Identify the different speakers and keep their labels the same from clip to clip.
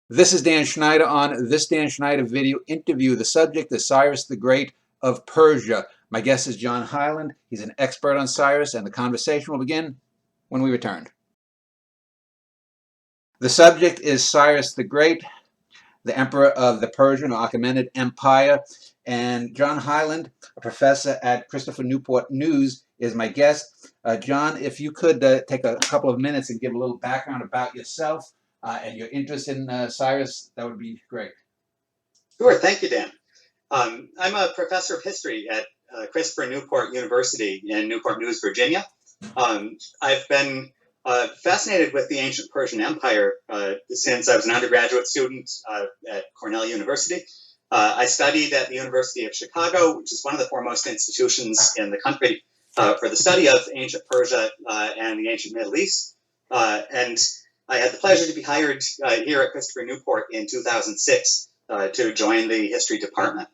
Speaker 1: This is Dan Schneider on this Dan Schneider video interview. The subject is Cyrus the Great of Persia. My guest is John Hyland. He's an expert on Cyrus, and the conversation will begin when we return. The subject is Cyrus the Great, the emperor of the Persian or Achaemenid Empire. And John Hyland, a professor at Christopher Newport News, is my guest. John, if you could take a couple of minutes and give a little background about yourself and your interest in Cyrus, that would be great.
Speaker 2: Sure, thank you, Dan. I'm a professor of history at Christopher Newport University in Newport News, Virginia. I've been fascinated with the ancient Persian Empire since I was an undergraduate student at Cornell University. I studied at the University of Chicago, which is one of the foremost institutions in the country for the study of ancient Persia and the ancient Middle East. And I had the pleasure to be hired here at Christopher Newport in 2006 to join the history department.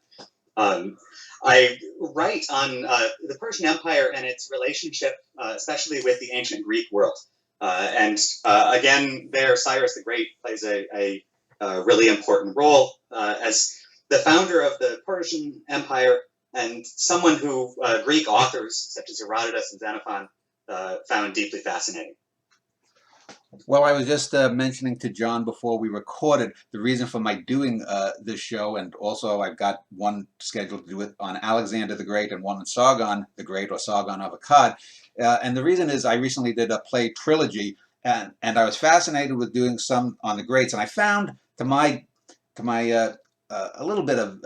Speaker 2: I write on the Persian Empire and its relationship, especially with the ancient Greek world. Again, there, Cyrus the Great plays a really important role as the founder of the Persian Empire and someone who Greek authors such as Herodotus and Xenophon found deeply fascinating.
Speaker 1: Well, I was just mentioning to John before we recorded the reason for my doing this show, and also I've got one scheduled to do it on Alexander the Great and one on Sargon the Great, or Sargon of Akkad. And the reason is I recently did a play trilogy, and I was fascinated with doing some on the greats, and I found to my a little bit of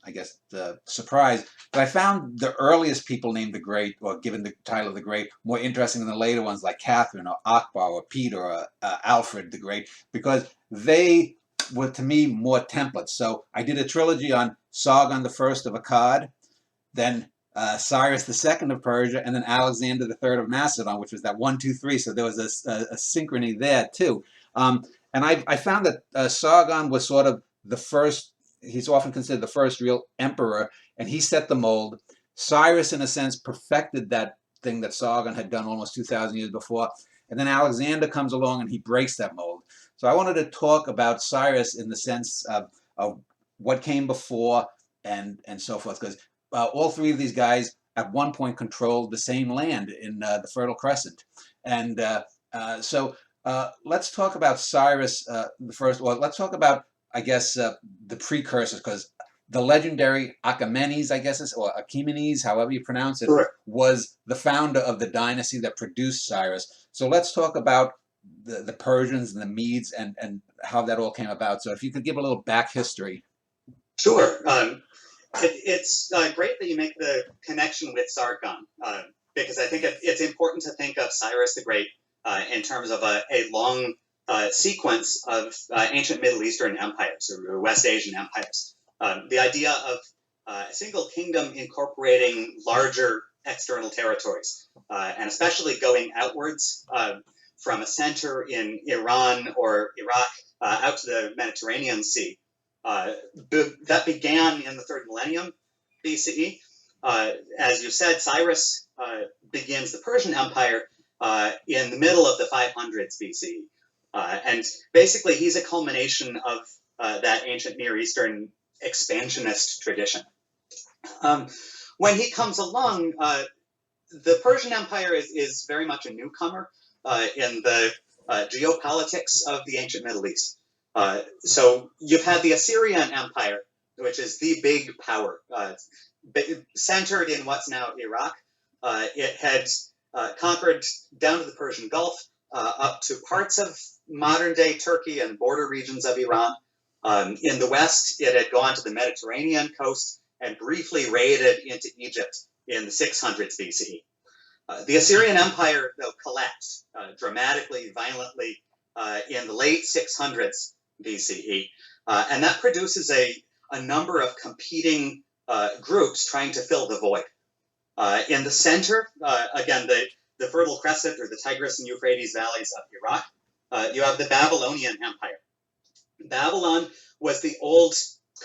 Speaker 1: I guess the surprise, but I found the earliest people named the Great, or given the title of the Great, more interesting than the later ones like Catherine or Akbar or Peter or Alfred the Great, because they were, to me, more templates. So I did a trilogy on Sargon the First of Akkad, then Cyrus the Second of Persia, and then Alexander the Third of Macedon, which was that 1, 2, 3. So there was a synchrony there too. And I found that Sargon was sort of the first. He's often considered the first real emperor, and he set the mold. Cyrus, in a sense, perfected that thing that Sargon had done almost 2,000 years before. And then Alexander comes along and he breaks that mold. So I wanted to talk about Cyrus in the sense of what came before and so forth, because all three of these guys at one point controlled the same land in the Fertile Crescent. And so let's talk about Cyrus the first. Well, let's talk about, I guess, the precursors, because the legendary Achaemenes, I guess, or Achaemenes, however you pronounce it,
Speaker 2: Correct.
Speaker 1: was the founder of the dynasty that produced Cyrus. So let's talk about the Persians and the Medes and how that all came about. So if you could give a little back history.
Speaker 2: Sure. It's great that you make the connection with Sargon, because I think it's important to think of Cyrus the Great in terms of a long sequence of ancient Middle Eastern empires or West Asian empires. The idea of a single kingdom incorporating larger external territories, and especially going outwards from a center in Iran or Iraq out to the Mediterranean Sea. That began in the 3rd millennium BCE. As you said, Cyrus begins the Persian Empire in the middle of the 500s BCE. And basically, he's a culmination of that ancient Near Eastern expansionist tradition. When he comes along, the Persian Empire is very much a newcomer in the geopolitics of the ancient Middle East. So you've had the Assyrian Empire, which is the big power, centered in what's now Iraq. It had conquered down to the Persian Gulf, up to parts of modern-day Turkey and border regions of Iran. In the west, it had gone to the Mediterranean coast and briefly raided into Egypt in the 600s BCE. The Assyrian Empire, though, collapsed dramatically, violently in the late 600s BCE, and that produces a number of competing groups trying to fill the void. In the center, again, the Fertile Crescent, or the Tigris and Euphrates valleys of Iraq, you have the Babylonian Empire. Babylon was the old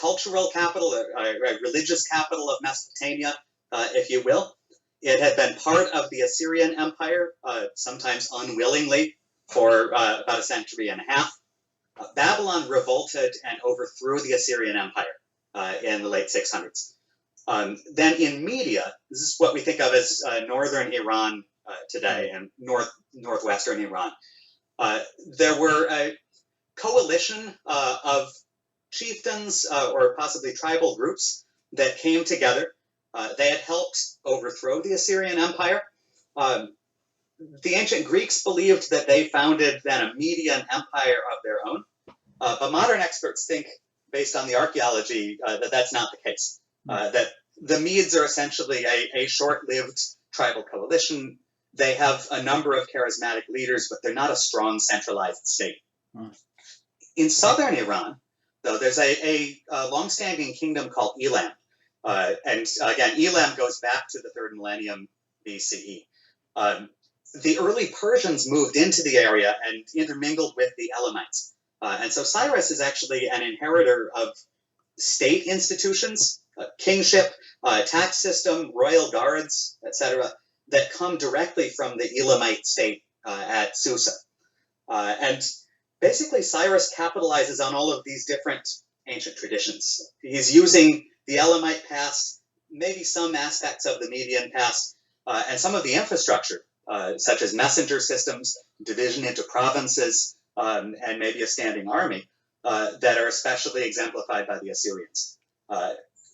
Speaker 2: cultural capital, a religious capital of Mesopotamia, if you will. It had been part of the Assyrian Empire, sometimes unwillingly, for about a century and a half. Babylon revolted and overthrew the Assyrian Empire in the late 600s. Then in Media, this is what we think of as northern Iran today and northwestern Iran. There were a coalition of chieftains or possibly tribal groups that came together. They had helped overthrow the Assyrian Empire. The ancient Greeks believed that they founded then a Median empire of their own. But modern experts think, based on the archaeology, that that's not the case. That the Medes are essentially a short-lived tribal coalition. They have a number of charismatic leaders, but they're not a strong centralized state. In southern Iran, though, there's a long-standing kingdom called Elam. And again, Elam goes back to the 3rd millennium BCE. The early Persians moved into the area and intermingled with the Elamites. And so Cyrus is actually an inheritor of state institutions, kingship, tax system, royal guards, etc., that come directly from the Elamite state at Susa. And basically, Cyrus capitalizes on all of these different ancient traditions. He's using the Elamite past, maybe some aspects of the Median past, and some of the infrastructure, such as messenger systems, division into provinces, and maybe a standing army, that are especially exemplified by the Assyrians.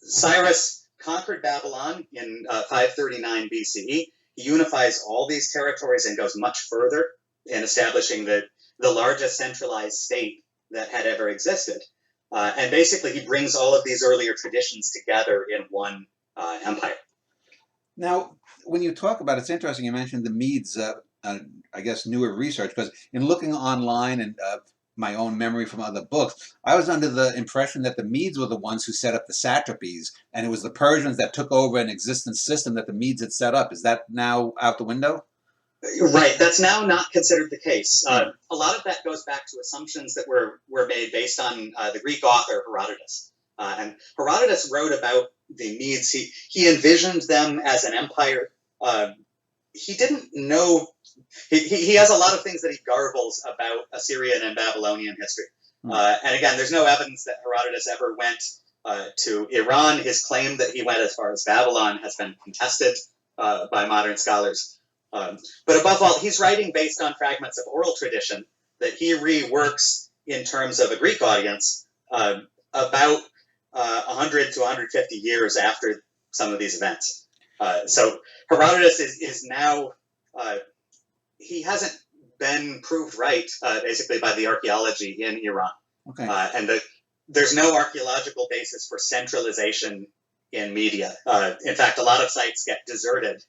Speaker 2: Cyrus conquered Babylon in 539 BCE. He unifies all these territories and goes much further in establishing the largest centralized state that had ever existed. And basically, he brings all of these earlier traditions together in one empire.
Speaker 1: Now, when you talk about it, it's interesting you mentioned the Medes, I guess, newer research, because in looking online and my own memory from other books, I was under the impression that the Medes were the ones who set up the satrapies, and it was the Persians that took over an existing system that the Medes had set up. Is that now out the window?
Speaker 2: Right. That's now not considered the case. A lot of that goes back to assumptions that were made based on the Greek author Herodotus. And Herodotus wrote about the Medes. He envisioned them as an empire. He didn't know. He has a lot of things that he garbles about Assyrian and Babylonian history. And again, there's no evidence that Herodotus ever went to Iran. His claim that he went as far as Babylon has been contested by modern scholars. But above all, he's writing based on fragments of oral tradition that he reworks in terms of a Greek audience about 100 to 150 years after some of these events. So Herodotus is now, he hasn't been proved right, basically, by the archaeology in Iran.
Speaker 1: Okay.
Speaker 2: And there's no archaeological basis for centralization in Media. In fact, a lot of sites get deserted,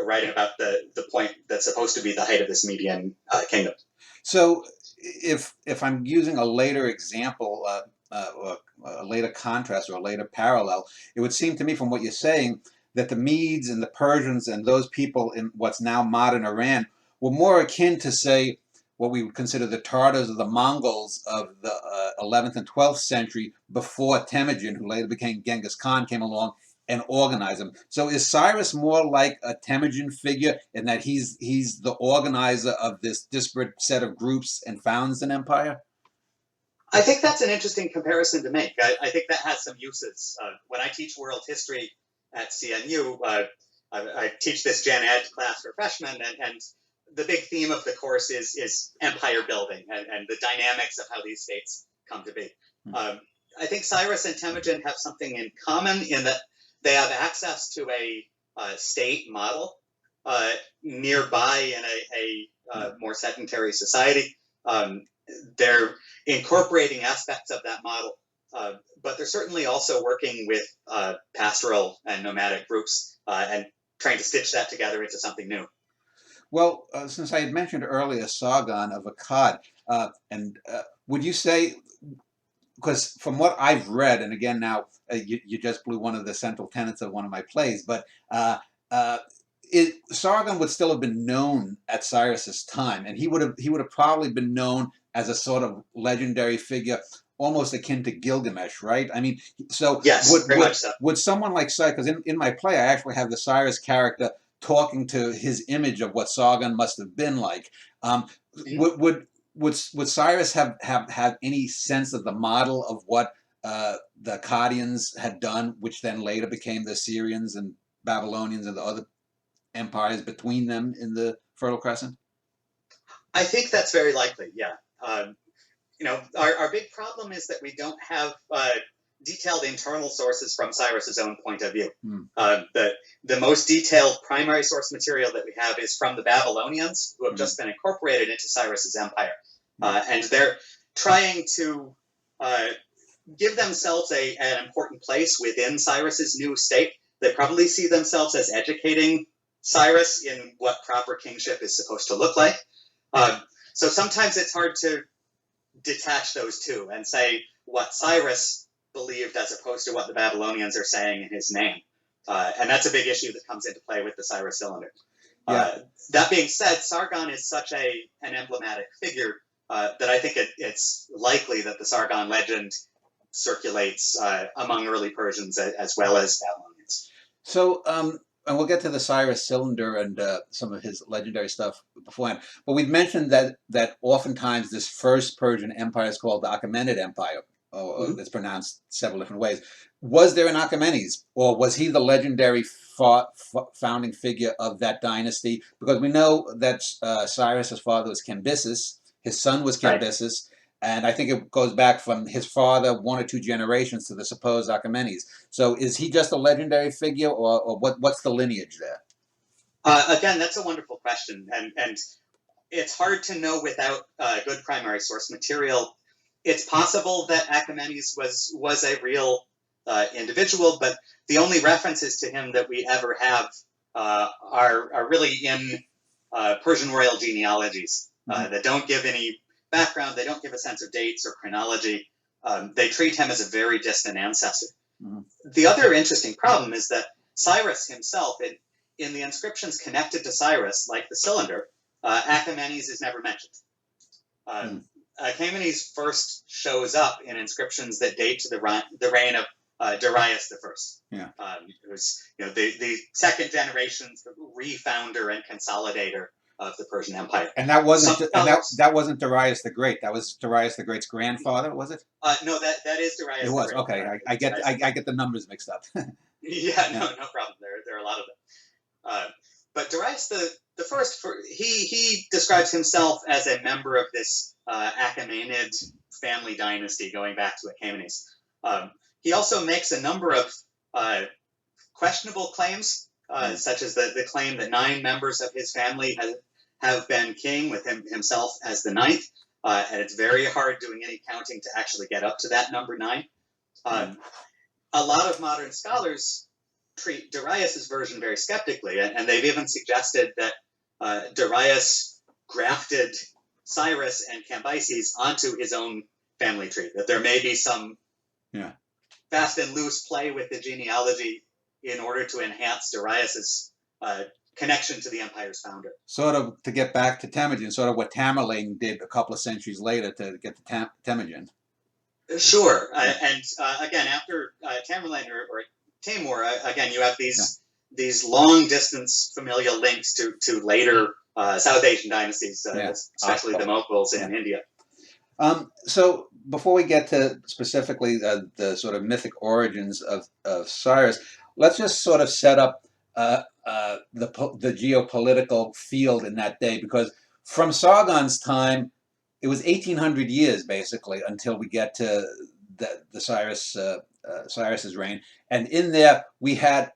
Speaker 2: writing about the point that's supposed to be the height of this Median kingdom.
Speaker 1: So if I'm using a later example, or a later contrast or a later parallel, it would seem to me from what you're saying that the Medes and the Persians and those people in what's now modern Iran were more akin to, say, what we would consider the Tartars or the Mongols of the 11th and 12th century before Temujin, who later became Genghis Khan, came along and organized them. So is Cyrus more like a Temujin figure in that he's the organizer of this disparate set of groups and founds an empire?
Speaker 2: I think that's an interesting comparison to make. I think that has some uses. When I teach world history at CNU, I teach this Gen Ed class for freshmen, and the big theme of the course is empire building and the dynamics of how these states come to be. I think Cyrus and Temujin have something in common in that they have access to a state model nearby in a more sedentary society. They're incorporating aspects of that model, but they're certainly also working with pastoral and nomadic groups and trying to stitch that together into something new.
Speaker 1: Well, since I had mentioned earlier Sargon of Akkad, would you say, because from what I've read, and again now you just blew one of the central tenets of one of my plays, but Sargon would still have been known at Cyrus's time, and he would have probably been known as a sort of legendary figure, almost akin to Gilgamesh, right? I mean, so
Speaker 2: yes,
Speaker 1: would someone like Cyrus, because in my play I actually have the Cyrus character talking to his image of what Sargon must have been like. would Cyrus have had any sense of the model of what the Akkadians had done, which then later became the Assyrians and Babylonians and the other empires between them in the Fertile Crescent?
Speaker 2: I think that's very likely. Yeah. Our big problem is that we don't have detailed internal sources from Cyrus's own point of view. The most detailed primary source material that we have is from the Babylonians, who have just been incorporated into Cyrus's empire, and they're trying to give themselves an important place within Cyrus's new state. They probably see themselves as educating Cyrus in what proper kingship is supposed to look like. So sometimes it's hard to detach those two and say what Cyrus believed as opposed to what the Babylonians are saying in his name. And that's a big issue that comes into play with the Cyrus cylinder. That being said, Sargon is such an emblematic figure that I think it's likely that the Sargon legend circulates among early Persians as well as Babylonians.
Speaker 1: So, and we'll get to the Cyrus cylinder and some of his legendary stuff beforehand. But we've mentioned that oftentimes this first Persian empire is called the Achaemenid Empire. It's pronounced several different ways. Was there an Achaemenes, or was he the legendary founding figure of that dynasty? Because we know that Cyrus's father was Cambyses, his son was Cambyses, and I think it goes back from his father 1 or 2 generations to the supposed Achaemenes. So is he just a legendary figure, or what's the lineage there?
Speaker 2: Again, that's a wonderful question, and it's hard to know without good primary source material. It's possible that Achaemenes was a real individual, but the only references to him that we ever have are really in Persian royal genealogies that don't give any background. They don't give a sense of dates or chronology. They treat him as a very distant ancestor. The other interesting problem is that Cyrus himself, in the inscriptions connected to Cyrus, like the cylinder, Achaemenes is never mentioned. Achaemenes first shows up in inscriptions that date to the reign of Darius I, who was the second generation refounder and consolidator of the Persian Empire.
Speaker 1: And that wasn't that wasn't Darius the Great. That was Darius the Great's grandfather, was it?
Speaker 2: No, that is Darius.
Speaker 1: It was
Speaker 2: the Great.
Speaker 1: Okay. I get the numbers mixed up.
Speaker 2: No problem. There are a lot of them. But Darius the First, he describes himself as a member of this Achaemenid family dynasty going back to Achaemenes. He also makes a number of questionable claims, such as the claim that 9 members of his family have been king, with himself as the 9th. And it's very hard doing any counting to actually get up to that number 9. A lot of modern scholars treat Darius's version very skeptically, and they've even suggested that Darius grafted Cyrus and Cambyses onto his own family tree, that there may be some fast and loose play with the genealogy in order to enhance Darius's connection to the empire's founder.
Speaker 1: Sort of to get back to Temujin, sort of what Tamerlane did a couple of centuries later to get to Temujin.
Speaker 2: Sure. And again, after Tamerlane or Timur, again, you have these long-distance familial links to later South Asian dynasties, especially the Mughals in India.
Speaker 1: So before we get to specifically the sort of mythic origins of Cyrus, let's just sort of set up the geopolitical field in that day, because from Sargon's time, it was 1,800 years basically until we get to the Cyrus's reign, and in there we had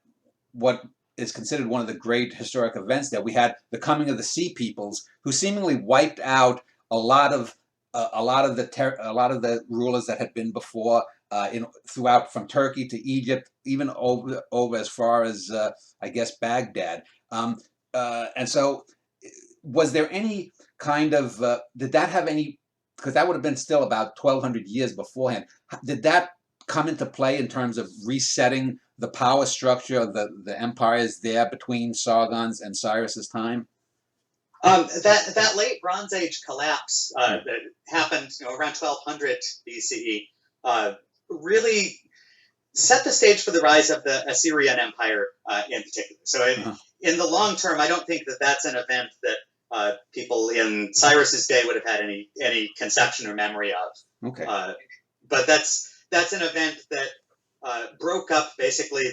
Speaker 1: what is considered one of the great historic events. There we had the coming of the Sea Peoples, who seemingly wiped out a lot of the rulers that had been before throughout, from Turkey to Egypt, even over as far as I guess Baghdad. And so, was there any kind of did that have any? Because that would have been still about 1,200 years beforehand. Did that come into play in terms of resetting the power structure of the empires there between Sargon's and Cyrus's time?
Speaker 2: That late Bronze Age collapse that happened around 1200 BCE really set the stage for the rise of the Assyrian Empire in particular. So in the long term, I don't think that that's an event that people in Cyrus's day would have had any conception or memory of.
Speaker 1: Okay.
Speaker 2: But that's an event that broke up basically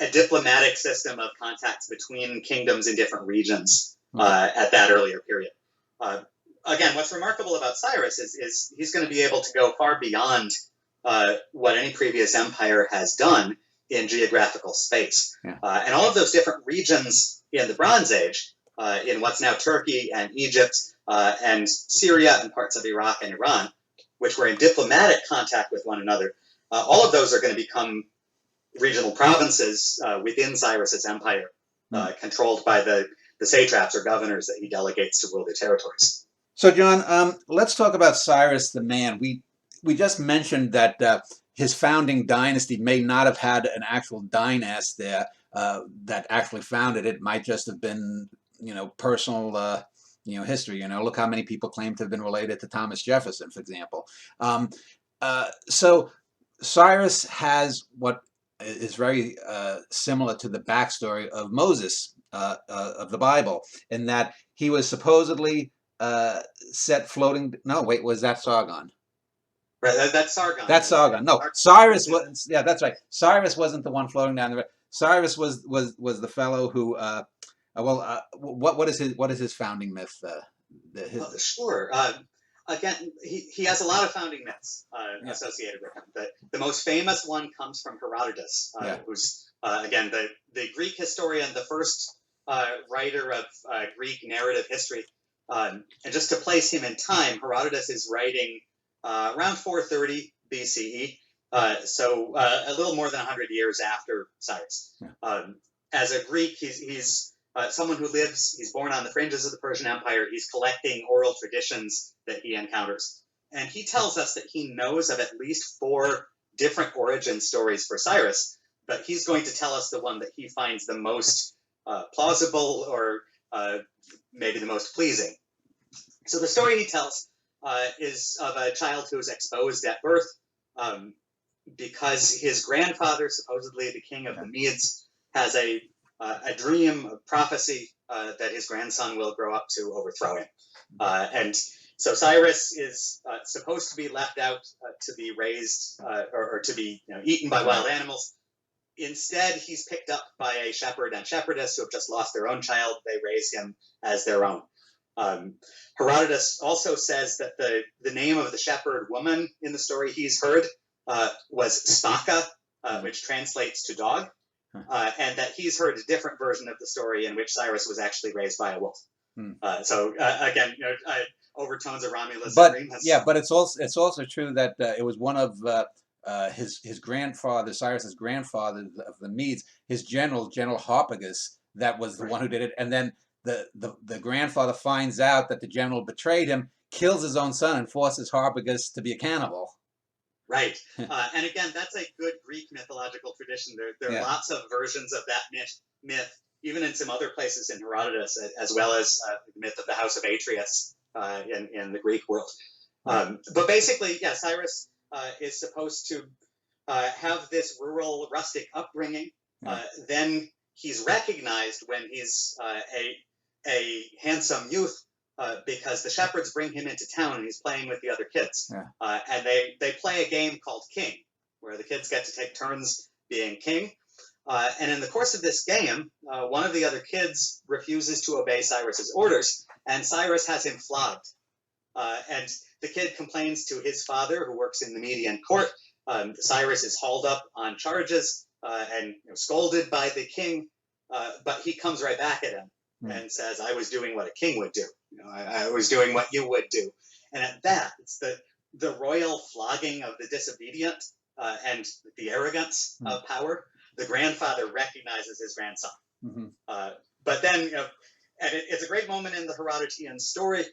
Speaker 2: a diplomatic system of contacts between kingdoms in different regions at that earlier period. Again, what's remarkable about Cyrus is he's going to be able to go far beyond what any previous empire has done in geographical space.
Speaker 1: Yeah.
Speaker 2: And all of those different regions in the Bronze Age, in what's now Turkey and Egypt and Syria and parts of Iraq and Iran, which were in diplomatic contact with one another, all of those are going to become regional provinces within Cyrus's empire, controlled by the satraps or governors that he delegates to rule their territories.
Speaker 1: So, John, let's talk about Cyrus the man. We just mentioned that his founding dynasty may not have had an actual dynast there that actually founded it. Might just have been, personal, history. Look how many people claim to have been related to Thomas Jefferson, for example. So Cyrus has what is very similar to the backstory of Moses of the Bible, in that he was supposedly set floating. No, wait, was that Sargon?
Speaker 2: Right, that's Sargon.
Speaker 1: That's Sargon. No, Cyrus was. Yeah, that's right. Cyrus wasn't the one floating down the river. Cyrus was the fellow who. What is his founding myth?
Speaker 2: Sure. Again, he has a lot of founding myths associated with him. The most famous one comes from Herodotus, who's again the Greek historian, the first writer of Greek narrative history. And just to place him in time, Herodotus is writing around 430 BCE, so a little more than 100 years after Cyrus. Yeah. As a Greek, he's someone who he's born on the fringes of the Persian Empire. He's collecting oral traditions that he encounters. And he tells us that he knows of at least 4 different origin stories for Cyrus, but he's going to tell us the one that he finds the most plausible or maybe the most pleasing. So the story he tells is of a child who is exposed at birth because his grandfather, supposedly the king of the Medes, has a dream, a prophecy that his grandson will grow up to overthrow him. And so Cyrus is supposed to be left out to be raised or to be eaten by wild animals. Instead, he's picked up by a shepherd and shepherdess who have just lost their own child. They raise him as their own. Herodotus also says that the name of the shepherd woman in the story he's heard was Spaka, which translates to dog, and that he's heard a different version of the story in which Cyrus was actually raised by a wolf. So again, overtones of Romulus.
Speaker 1: But but it's also true that it was one of his grandfather, Cyrus's grandfather of the Medes, his General Harpagus, that was the one who did it, and then the grandfather finds out that the general betrayed him, kills his own son, and forces Harpagus to be a cannibal.
Speaker 2: Right. And again, that's a good Greek mythological tradition. There are lots of versions of that myth, even in some other places in Herodotus, as well as the myth of the House of Atreus in the Greek world. But basically, Cyrus is supposed to have this rural, rustic upbringing. Then he's recognized when he's a handsome youth because the shepherds bring him into town and he's playing with the other kids. And they play a game called King, where the kids get to take turns being king. And in the course of this game, one of the other kids refuses to obey Cyrus's orders, and Cyrus has him flogged. And the kid complains to his father, who works in the Median court. Cyrus is hauled up on charges and scolded by the king, but he comes right back at him and says, I was doing what a king would do. I was doing what you would do. And at that, it's the royal flogging of the disobedient and the arrogance of power. The grandfather recognizes his grandson. But then, and it's a great moment in the Herodotean story.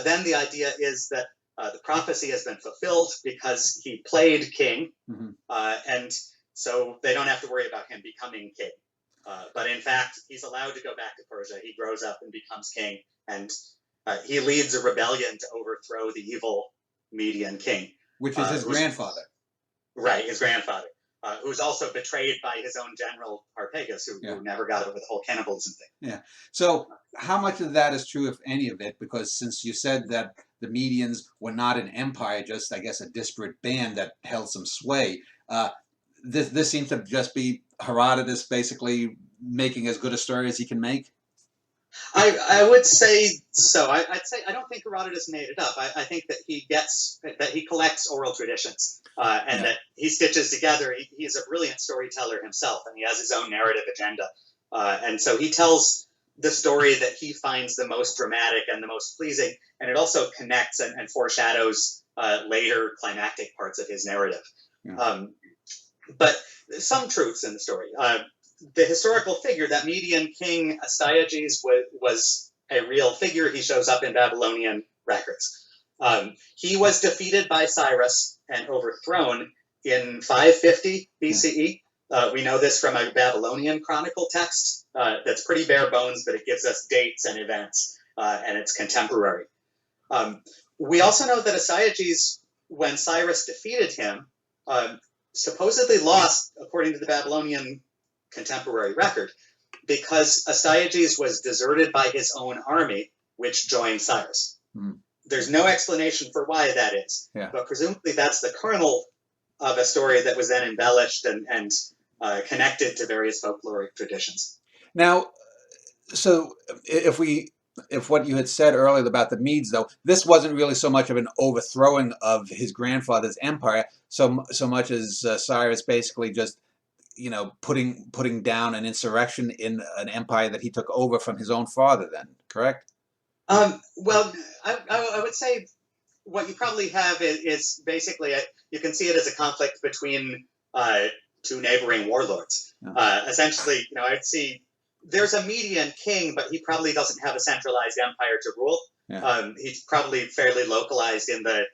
Speaker 2: Then the idea is that the prophecy has been fulfilled because he played king, and so they don't have to worry about him becoming king. But in fact, he's allowed to go back to Persia. He grows up and becomes king, and he leads a rebellion to overthrow the evil Median king.
Speaker 1: Which is his grandfather.
Speaker 2: Right, his grandfather. who's also betrayed by his own general Harpagus, who never got over the whole cannibalism thing.
Speaker 1: Yeah. So how much of that is true, if any of it? Because since you said that the Medians were not an empire, just, I guess, a disparate band that held some sway, this seems to just be Herodotus basically making as good a story as he can make.
Speaker 2: I would say so. I'd say I don't think Herodotus made it up. I think that he collects oral traditions and that he stitches together. He's a brilliant storyteller himself, and he has his own narrative agenda. And so he tells the story that he finds the most dramatic and the most pleasing, and it also connects and foreshadows later climactic parts of his narrative. Yeah. But some truths in the story. The historical figure, that Median king Astyages, was a real figure. He shows up in Babylonian records. He was defeated by Cyrus and overthrown in 550 BCE. We know this from a Babylonian chronicle text that's pretty bare bones, but it gives us dates and events, and it's contemporary. We also know that Astyages, when Cyrus defeated him, supposedly lost, according to the Babylonian contemporary record, because Astyages was deserted by his own army, which joined Cyrus. There's no explanation for why that is, but presumably that's the kernel of a story that was then embellished and connected to various folkloric traditions.
Speaker 1: Now, so if what you had said earlier about the Medes, though, this wasn't really so much of an overthrowing of his grandfather's empire, so much as Cyrus basically just, putting down an insurrection in an empire that he took over from his own father then, correct?
Speaker 2: Well, I would say what you probably have is basically, you can see it as a conflict between two neighboring warlords. Essentially, I'd see there's a Median king, but he probably doesn't have a centralized empire to rule. He's probably fairly localized in the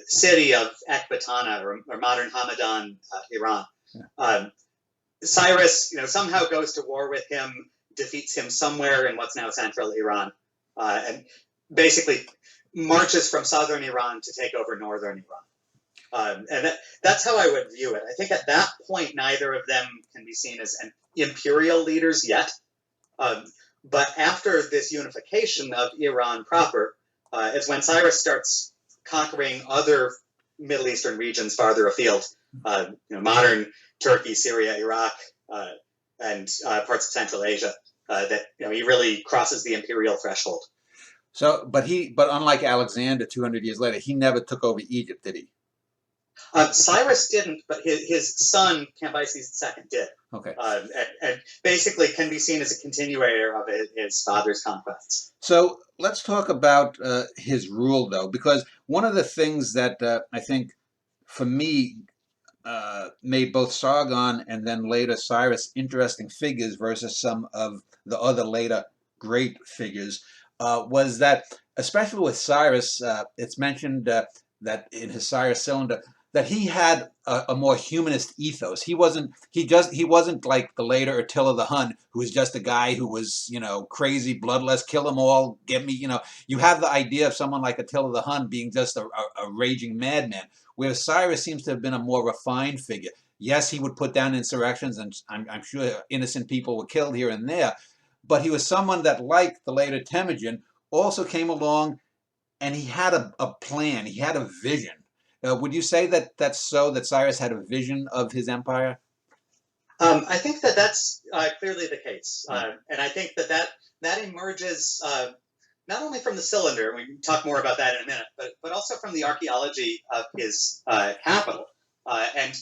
Speaker 2: city of Ecbatana or modern Hamadan, Iran. Cyrus, somehow goes to war with him, defeats him somewhere in what's now central Iran, and basically marches from southern Iran to take over northern Iran. And that's how I would view it. I think at that point, neither of them can be seen as imperial leaders yet. But after this unification of Iran proper, it's when Cyrus starts conquering other Middle Eastern regions farther afield, modern Turkey, Syria, Iraq, and parts of Central Asia, that he really crosses the imperial threshold.
Speaker 1: So, but unlike Alexander 200 years later, he never took over Egypt, did he?
Speaker 2: Cyrus didn't, but his son Cambyses II did.
Speaker 1: Okay.
Speaker 2: And basically can be seen as a continuator of his father's conquests.
Speaker 1: So let's talk about his rule, though, because one of the things that I think, for me, made both Sargon and then later Cyrus interesting figures versus some of the other later great figures was that, especially with Cyrus, it's mentioned that in his Cyrus Cylinder, that he had a more humanist ethos. He wasn't like the later Attila the Hun, who was just a guy who was, crazy, bloodless, kill them all, get me, you have the idea of someone like Attila the Hun being just a raging madman, whereas Cyrus seems to have been a more refined figure. Yes, he would put down insurrections, and I'm sure innocent people were killed here and there, but he was someone that, like the later Temujin, also came along and he had a plan, he had a vision. Would you say that Cyrus had a vision of his empire?
Speaker 2: I think that's clearly the case. And I think that emerges not only from the cylinder, and we can talk more about that in a minute, but also from the archaeology of his capital. And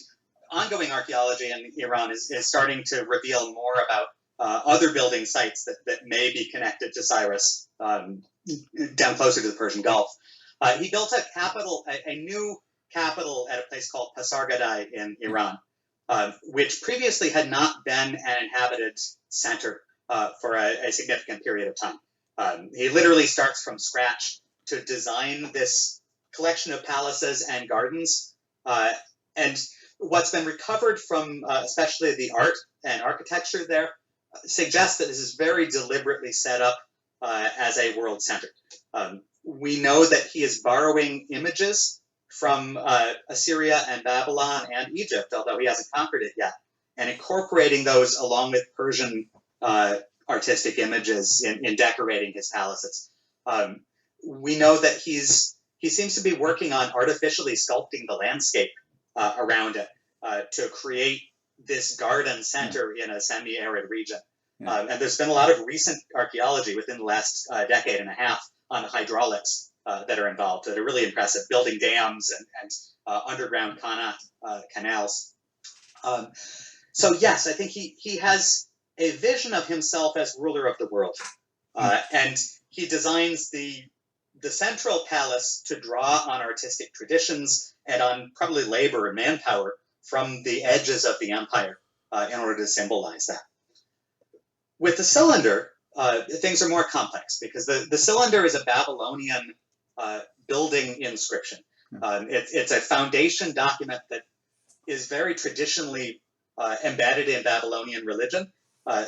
Speaker 2: ongoing archaeology in Iran is starting to reveal more about other building sites that may be connected to Cyrus down closer to the Persian Gulf. He built a new capital at a place called Pasargadae in Iran, which previously had not been an inhabited center for a significant period of time. He literally starts from scratch to design this collection of palaces and gardens. And what's been recovered from especially the art and architecture there suggests that this is very deliberately set up as a world center. We know that he is borrowing images from Assyria and Babylon and Egypt, although he hasn't conquered it yet, and incorporating those along with Persian artistic images in decorating his palaces. We know that he seems to be working on artificially sculpting the landscape around it to create this garden center in a semi-arid region.
Speaker 1: Yeah.
Speaker 2: And there's been a lot of recent archaeology within the last decade and a half on the hydraulics that are involved that are really impressive, building dams and underground canals. So yes, I think he has a vision of himself as ruler of the world. And he designs the central palace to draw on artistic traditions and on probably labor and manpower from the edges of the empire in order to symbolize that. With the cylinder, things are more complex because the cylinder is a Babylonian building inscription. It's a foundation document that is very traditionally embedded in Babylonian religion.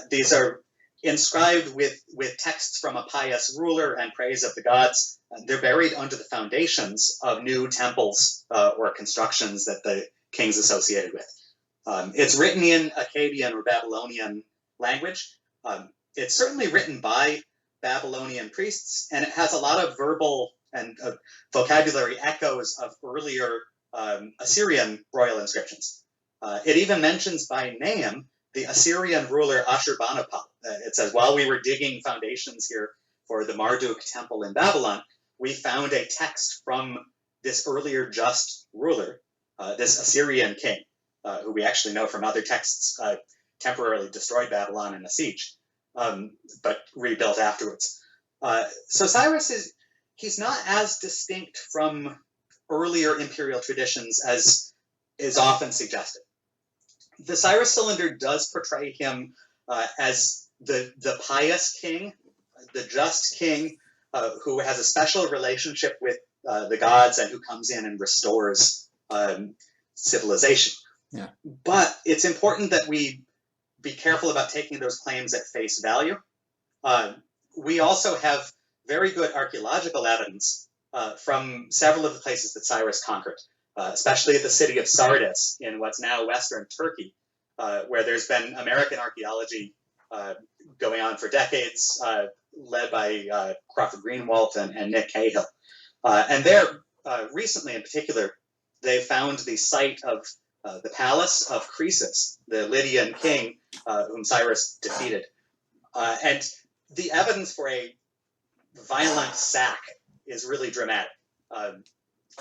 Speaker 2: These are inscribed with texts from a pious ruler and praise of the gods. They're buried under the foundations of new temples or constructions that the kings associated with. It's written in Akkadian or Babylonian language. It's certainly written by Babylonian priests, and it has a lot of verbal and vocabulary echoes of earlier Assyrian royal inscriptions. It even mentions by name the Assyrian ruler Ashurbanipal. It says, while we were digging foundations here for the Marduk temple in Babylon, we found a text from this earlier just ruler, this Assyrian king, who we actually know from other texts temporarily destroyed Babylon in a siege, but rebuilt afterwards. So Cyrus he's not as distinct from earlier imperial traditions as is often suggested. The Cyrus cylinder does portray him as the pious king, the just king, who has a special relationship with the gods and who comes in and restores civilization.
Speaker 1: Yeah.
Speaker 2: But it's important that we be careful about taking those claims at face value. We also have very good archaeological evidence from several of the places that Cyrus conquered, especially the city of Sardis in what's now Western Turkey, where there's been American archaeology going on for decades, led by Crawford Greenwald and Nick Cahill. And there, recently in particular, they found the site of the palace of Croesus, the Lydian king whom Cyrus defeated. And the evidence for a violent sack is really dramatic.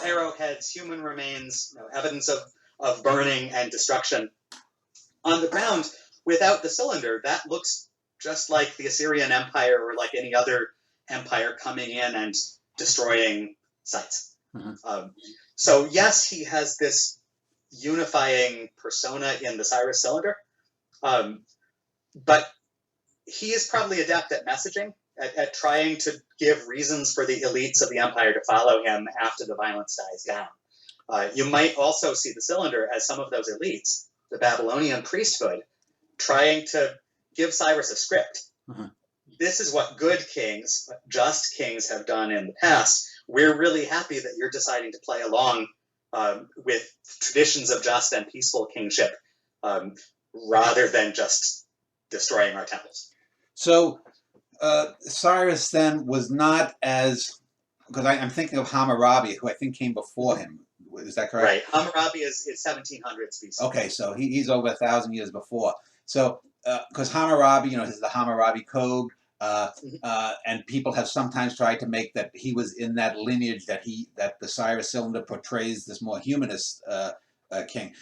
Speaker 2: Arrowheads, human remains, evidence of burning and destruction. On the ground, without the cylinder, that looks just like the Assyrian Empire or like any other empire coming in and destroying sites. Mm-hmm. So yes, he has this unifying persona in the Cyrus cylinder, but he is probably adept at messaging, at trying to give reasons for the elites of the empire to follow him after the violence dies down. You might also see the cylinder as some of those elites, the Babylonian priesthood, trying to give Cyrus a script. Mm-hmm. This is what good kings, just kings have done in the past. We're really happy that you're deciding to play along with traditions of just and peaceful kingship rather than just destroying our temples.
Speaker 1: So Cyrus then was not as, because I'm thinking of Hammurabi, who I think came before him. Is that correct?
Speaker 2: Right. Hammurabi is 1700s BC.
Speaker 1: Okay, so he's over 1,000 years before. So, because Hammurabi, is the Hammurabi Code, and people have sometimes tried to make that he was in that lineage, that the Cyrus cylinder portrays this more humanist king.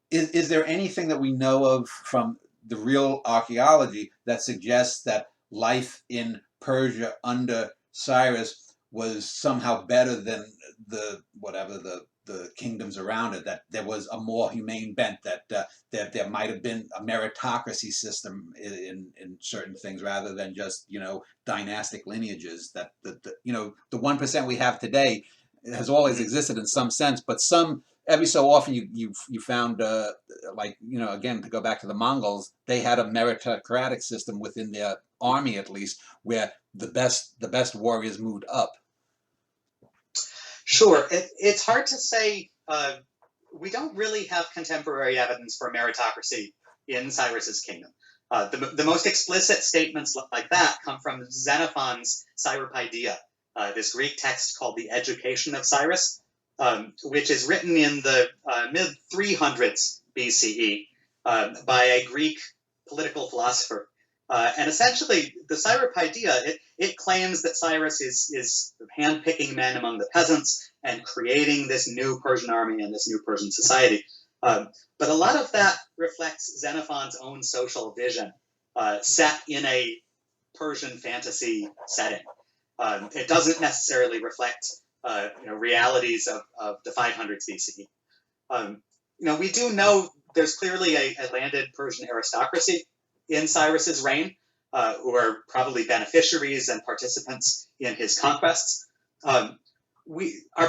Speaker 1: Is there anything that we know of from the real archaeology that suggests that life in Persia under Cyrus was somehow better than the kingdoms around it, that there was a more humane bent, that there might have been a meritocracy system in certain things rather than just dynastic lineages, that the 1% we have today has always existed in some sense, but every so often you found again, to go back to the Mongols, they had a meritocratic system within their army, at least, where the best warriors moved up.
Speaker 2: Sure. It's hard to say. We don't really have contemporary evidence for meritocracy in Cyrus's kingdom. The most explicit statements like that come from Xenophon's Cyropaedia, this Greek text called the Education of Cyrus, which is written in the mid 300s BCE by a Greek political philosopher. And essentially, the Cyropaedia, it claims that Cyrus is handpicking men among the peasants and creating this new Persian army and this new Persian society. But a lot of that reflects Xenophon's own social vision, set in a Persian fantasy setting. It doesn't necessarily reflect realities of the 500s BCE. We do know there's clearly a landed Persian aristocracy in Cyrus's reign, who are probably beneficiaries and participants in his conquests. Our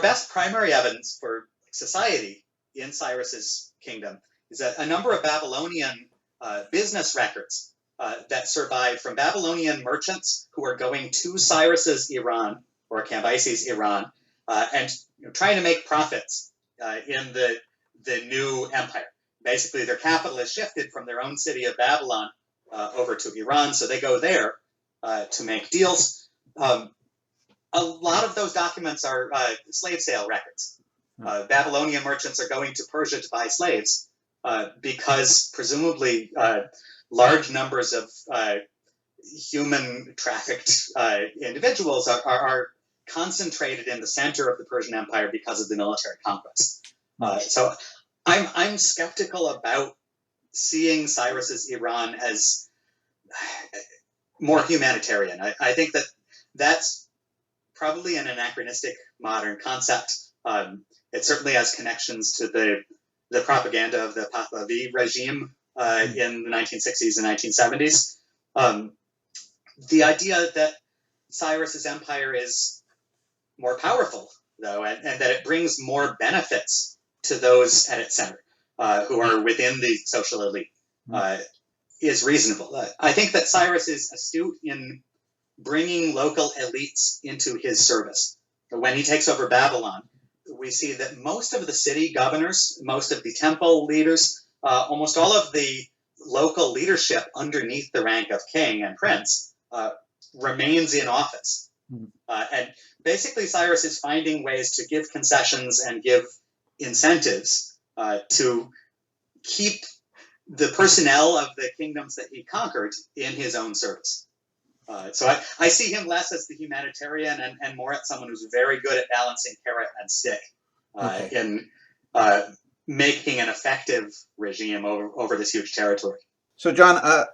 Speaker 2: best primary evidence for society in Cyrus's kingdom is that a number of Babylonian business records that survive from Babylonian merchants who are going to Cyrus's Iran, or Cambyses' Iran, and trying to make profits in the new empire. Basically, their capital is shifted from their own city of Babylon over to Iran, so they go there to make deals. A lot of those documents are slave sale records. Babylonian merchants are going to Persia to buy slaves because presumably large numbers of human trafficked individuals are concentrated in the center of the Persian Empire because of the military conquest. So I'm skeptical about seeing Cyrus's Iran as more humanitarian. I think that's probably an anachronistic modern concept. It certainly has connections to the propaganda of the Pahlavi regime in the 1960s and 1970s. The idea that Cyrus's empire is more powerful, though, and that it brings more benefits to those at its center who are within the social elite is reasonable. I think that Cyrus is astute in bringing local elites into his service. When he takes over Babylon, we see that most of the city governors, most of the temple leaders, almost all of the local leadership underneath the rank of king and prince remains in office. And basically, Cyrus is finding ways to give concessions and give incentives to keep the personnel of the kingdoms that he conquered in his own service. So I see him less as the humanitarian and more as someone who's very good at balancing carrot and stick in making an effective regime over this huge territory.
Speaker 1: So, John,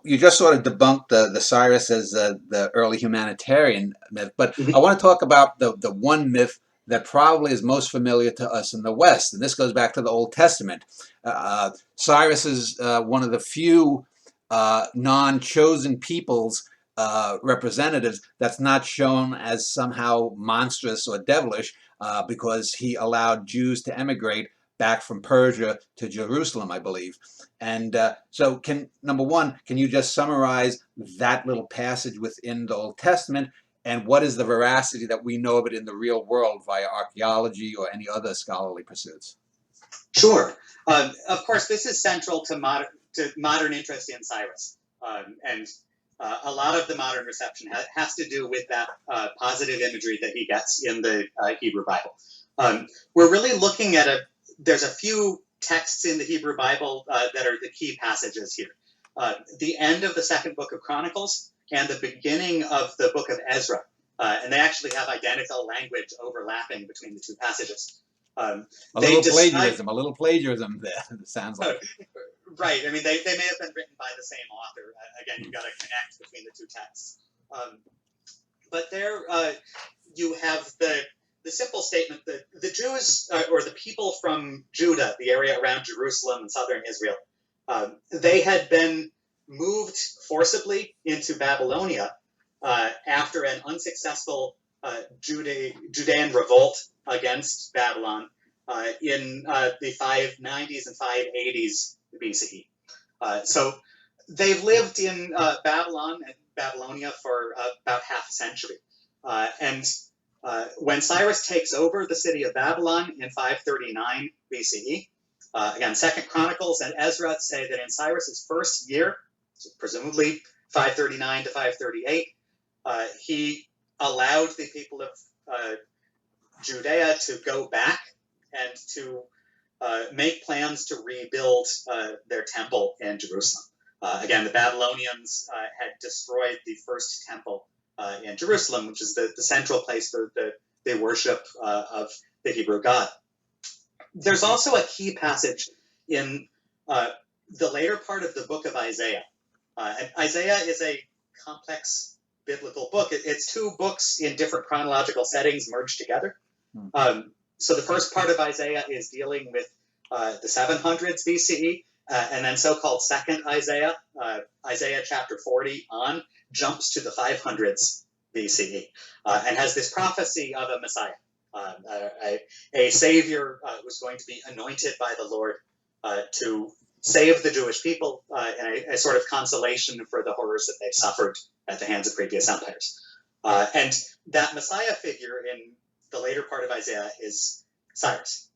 Speaker 1: you just sort of debunked the Cyrus as the early humanitarian myth, but I want to talk about the one myth that probably is most familiar to us in the West, and this goes back to the Old Testament. Cyrus is one of the few non-chosen people's representatives that's not shown as somehow monstrous or devilish because he allowed Jews to emigrate back from Persia to Jerusalem, I believe. And so number one, can you just summarize that little passage within the Old Testament, and what is the veracity that we know of it in the real world via archaeology or any other scholarly pursuits?
Speaker 2: Sure. Of course, this is central to modern interest in Cyrus. And a lot of the modern reception has to do with that positive imagery that he gets in the Hebrew Bible. We're really looking at there's a few texts in the Hebrew Bible that are the key passages here. The end of the second book of Chronicles and the beginning of the book of Ezra. And they actually have identical language overlapping between the two passages. A
Speaker 1: little plagiarism there, it sounds like.
Speaker 2: Right. I mean, they may have been written by the same author. Again, you've got to connect between the two texts. But there you have the simple statement that the Jews, or the people from Judah, the area around Jerusalem and southern Israel, they had been moved forcibly into Babylonia after an unsuccessful Judean revolt against Babylon in the 590s and 580s BCE. So they've lived in Babylonia for about half a century. And When Cyrus takes over the city of Babylon in 539 BCE, again, Second Chronicles and Ezra say that in Cyrus's first year, so presumably 539 to 538, he allowed the people of Judea to go back and to make plans to rebuild their temple in Jerusalem. Again, the Babylonians had destroyed the first temple in Jerusalem, which is the central place for the worship of the Hebrew God. There's also a key passage in the later part of the book of Isaiah. And Isaiah is a complex biblical book. It's two books in different chronological settings merged together. So the first part of Isaiah is dealing with the 700s BCE, and then so-called second Isaiah, Isaiah chapter 40 on, jumps to the 500s BCE, and has this prophecy of a Messiah, a savior who's going to be anointed by the Lord to save the Jewish people in a sort of consolation for the horrors that they've suffered at the hands of previous empires. And that Messiah figure in the later part of Isaiah is Cyrus.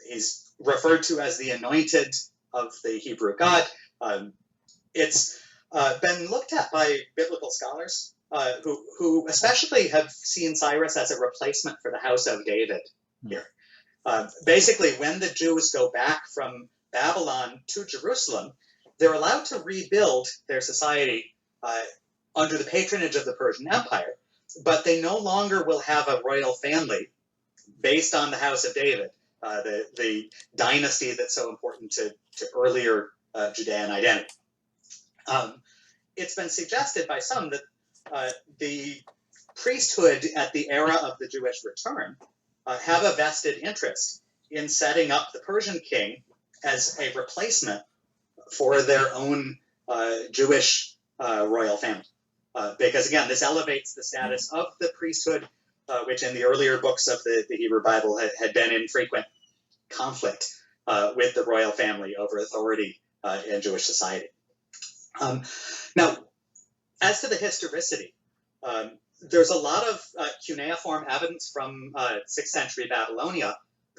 Speaker 2: He's referred to as the anointed of the Hebrew God. It's been looked at by biblical scholars who especially have seen Cyrus as a replacement for the house of David here. Basically, when the Jews go back from Babylon to Jerusalem, they're allowed to rebuild their society under the patronage of the Persian Empire, but they no longer will have a royal family based on the house of David, the dynasty that's so important to earlier Judean identity. It's been suggested by some that the priesthood at the era of the Jewish return have a vested interest in setting up the Persian king as a replacement for their own Jewish royal family. Because again, this elevates the status of the priesthood, which in the earlier books of the Hebrew Bible had been in frequent conflict with the royal family over authority in Jewish society. Now, as to the historicity, there's a lot of cuneiform evidence from 6th century Babylonia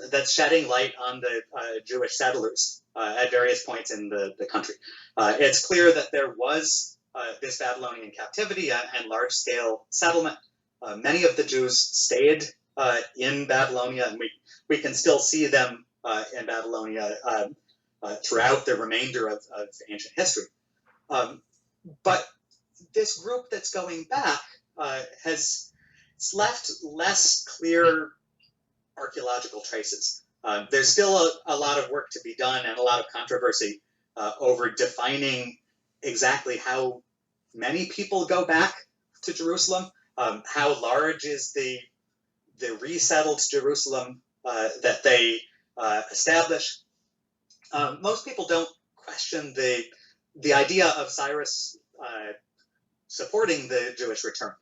Speaker 2: that's shedding light on the Jewish settlers at various points in the country. It's clear that there was this Babylonian captivity and large-scale settlement. Many of the Jews stayed in Babylonia, and we can still see them in Babylonia throughout the remainder of ancient history. But this group that's going back has left less clear archaeological traces. There's still a lot of work to be done and a lot of controversy over defining exactly how many people go back to Jerusalem, how large is the resettled Jerusalem that they establish. Most people don't question the idea of Cyrus supporting the Jewish return.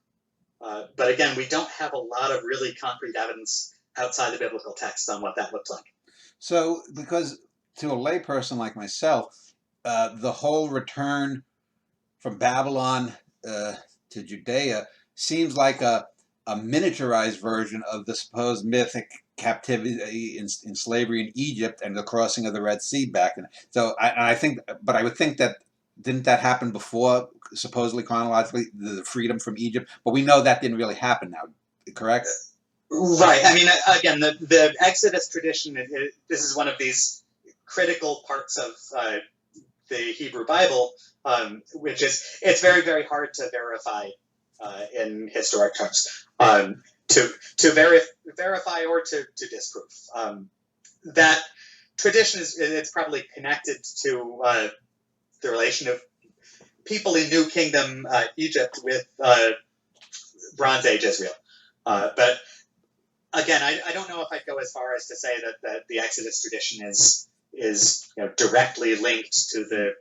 Speaker 2: But again, we don't have a lot of really concrete evidence outside the biblical text on what that looked like.
Speaker 1: So, because to a layperson like myself, the whole return from Babylon to Judea seems like a miniaturized version of the supposed mythic captivity in slavery in Egypt and the crossing of the Red Sea back then. So I think, but I would think that didn't that happen before, supposedly chronologically, the freedom from Egypt? But we know that didn't really happen now, correct?
Speaker 2: Right. I mean, again, the Exodus tradition, this is one of these critical parts of the Hebrew Bible, which is, it's very, very hard to verify in historic terms, to verify or to disprove. That tradition it's probably connected to the relation of people in New Kingdom Egypt with Bronze Age Israel. But again, I don't know if I'd go as far as to say that the Exodus tradition is directly linked to the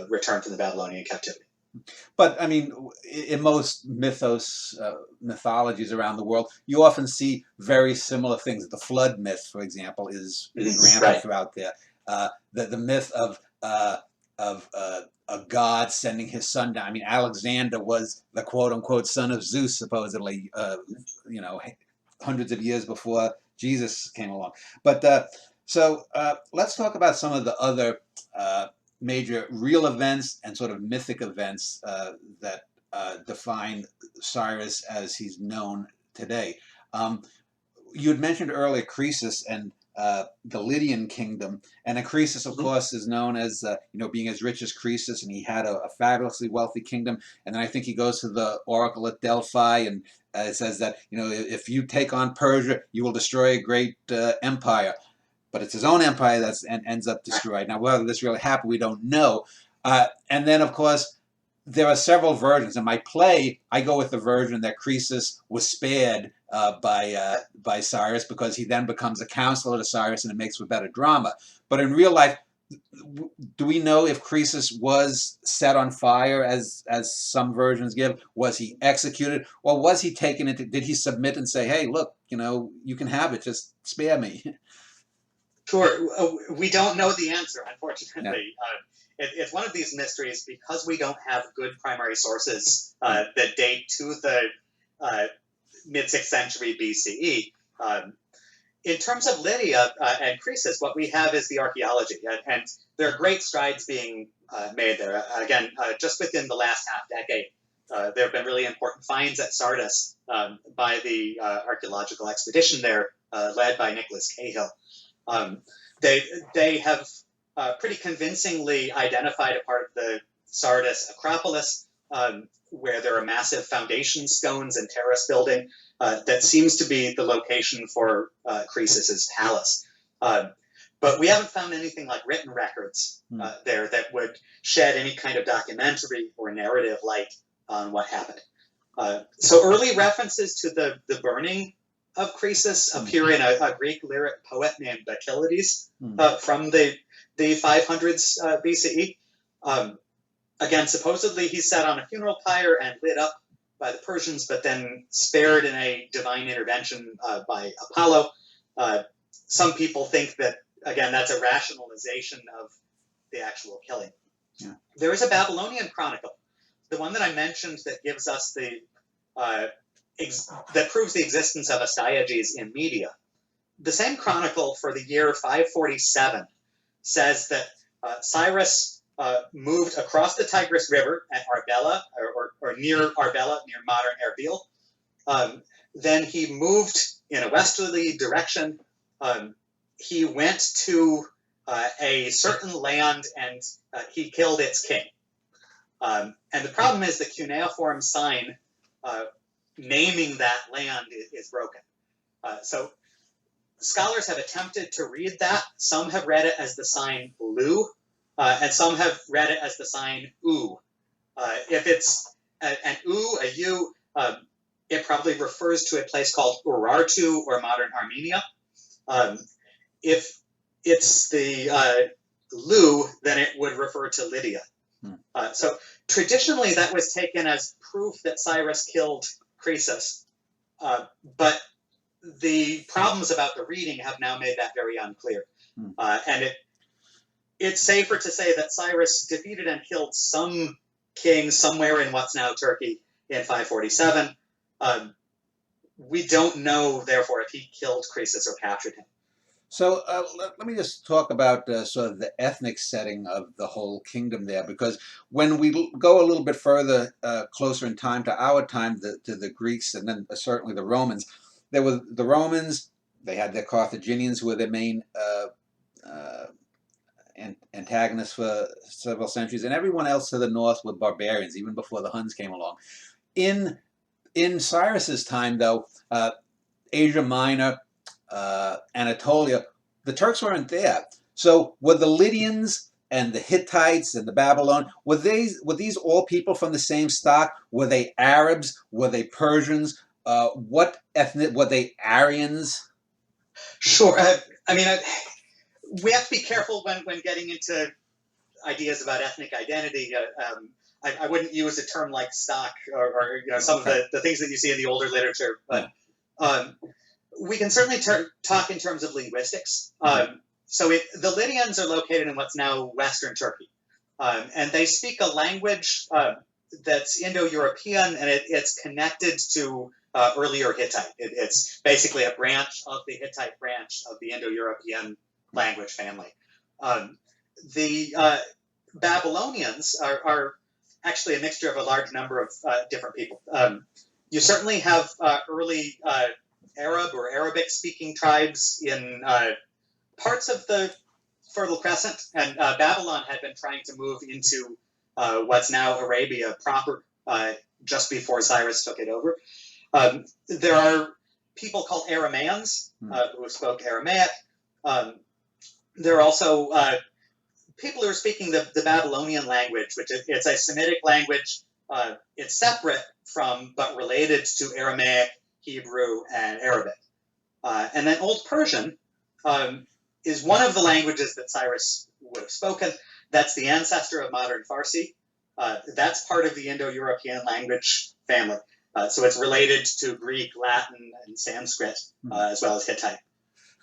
Speaker 2: return from the Babylonian captivity.
Speaker 1: But I mean, in most mythologies around the world, you often see very similar things. The flood myth, for example, is rampant throughout there. The myth of a god sending his son down. I mean, Alexander was the quote unquote son of Zeus, supposedly. hundreds of years before Jesus came along. But let's talk about some of the other major real events and sort of mythic events that define Cyrus as he's known today. You had mentioned earlier Croesus and the Lydian kingdom, and Croesus, of course, is known as being as rich as Croesus, and he had a fabulously wealthy kingdom. And then I think he goes to the oracle at Delphi, and it says that if you take on Persia, you will destroy a great empire. But it's his own empire that ends up destroyed. Now, whether this really happened, we don't know. And then, of course, there are several versions. In my play, I go with the version that Croesus was spared by Cyrus, because he then becomes a counselor to Cyrus, and it makes for better drama. But in real life, do we know if Croesus was set on fire, as some versions give? Was he executed, or was he taken into? Did he submit and say, "Hey, look, you can have it. Just spare me"?
Speaker 2: Sure. We don't know the answer, unfortunately. Yeah. It's one of these mysteries, because we don't have good primary sources that date to the mid-6th century BCE. In terms of Lydia and Croesus, what we have is the archaeology, and there are great strides being made there. Again, just within the last half-decade, there have been really important finds at Sardis by the archaeological expedition there, led by Nicholas Cahill. They have pretty convincingly identified a part of the Sardis Acropolis where there are massive foundation stones and terrace building that seems to be the location for Croesus's palace. But we haven't found anything like written records there that would shed any kind of documentary or narrative light on what happened. So early references to the burning of Croesus appear in a Greek lyric poet named Bacchylides from the 500s BCE. Again, supposedly he's set on a funeral pyre and lit up by the Persians, but then spared in a divine intervention by Apollo. Some people think that, again, that's a rationalization of the actual killing. Yeah. There is a Babylonian chronicle, the one that I mentioned, that gives us that proves the existence of Astyages in Media. The same chronicle for the year 547 says that Cyrus moved across the Tigris River at Arbela, or near Arbela, near modern Erbil. Then he moved in a westerly direction. He went to a certain land, and he killed its king. And the problem is the cuneiform sign naming that land is broken. So scholars have attempted to read that. Some have read it as the sign Lu, and some have read it as the sign U. If it's an U, a U, it probably refers to a place called Urartu, or modern Armenia. If it's the Lu, then it would refer to Lydia. So traditionally, that was taken as proof that Cyrus killed Croesus, but the problems about the reading have now made that very unclear. And it's safer to say that Cyrus defeated and killed some king somewhere in what's now Turkey in 547. We don't know, therefore, if he killed Croesus or captured him.
Speaker 1: So let me just talk about sort of the ethnic setting of the whole kingdom there, because when we go a little bit further, closer in time to our time, to the Greeks, and then certainly the Romans, there were the Romans. They had the Carthaginians, who were their main antagonists for several centuries, and everyone else to the north were barbarians, even before the Huns came along. In Cyrus's time, though, Asia Minor, Anatolia, the Turks weren't there. So were the Lydians and the Hittites and the Babylon, were these all people from the same stock? Were they Arabs? Were they Persians? What ethnic, were they Aryans?
Speaker 2: Sure. I mean, we have to be careful when getting into ideas about ethnic identity. I wouldn't use a term like stock or some of the things that you see in the older literature, but we can certainly talk in terms of linguistics. So the Lydians are located in what's now Western Turkey, and they speak a language that's Indo-European, and it's connected to earlier Hittite. It's basically a branch of the Hittite branch of the Indo-European language family. The Babylonians are actually a mixture of a large number of different people. You certainly have early Arab or Arabic-speaking tribes in parts of the Fertile Crescent, and Babylon had been trying to move into what's now Arabia proper just before Cyrus took it over. There are people called Aramaeans who spoke Aramaic. There are also people who are speaking the Babylonian language, which it's a Semitic language. It's separate from, but related to Aramaic, Hebrew, and Arabic. And then Old Persian is one of the languages that Cyrus would have spoken. That's the ancestor of modern Farsi. That's part of the Indo-European language family. So it's related to Greek, Latin, and Sanskrit, as well as Hittite.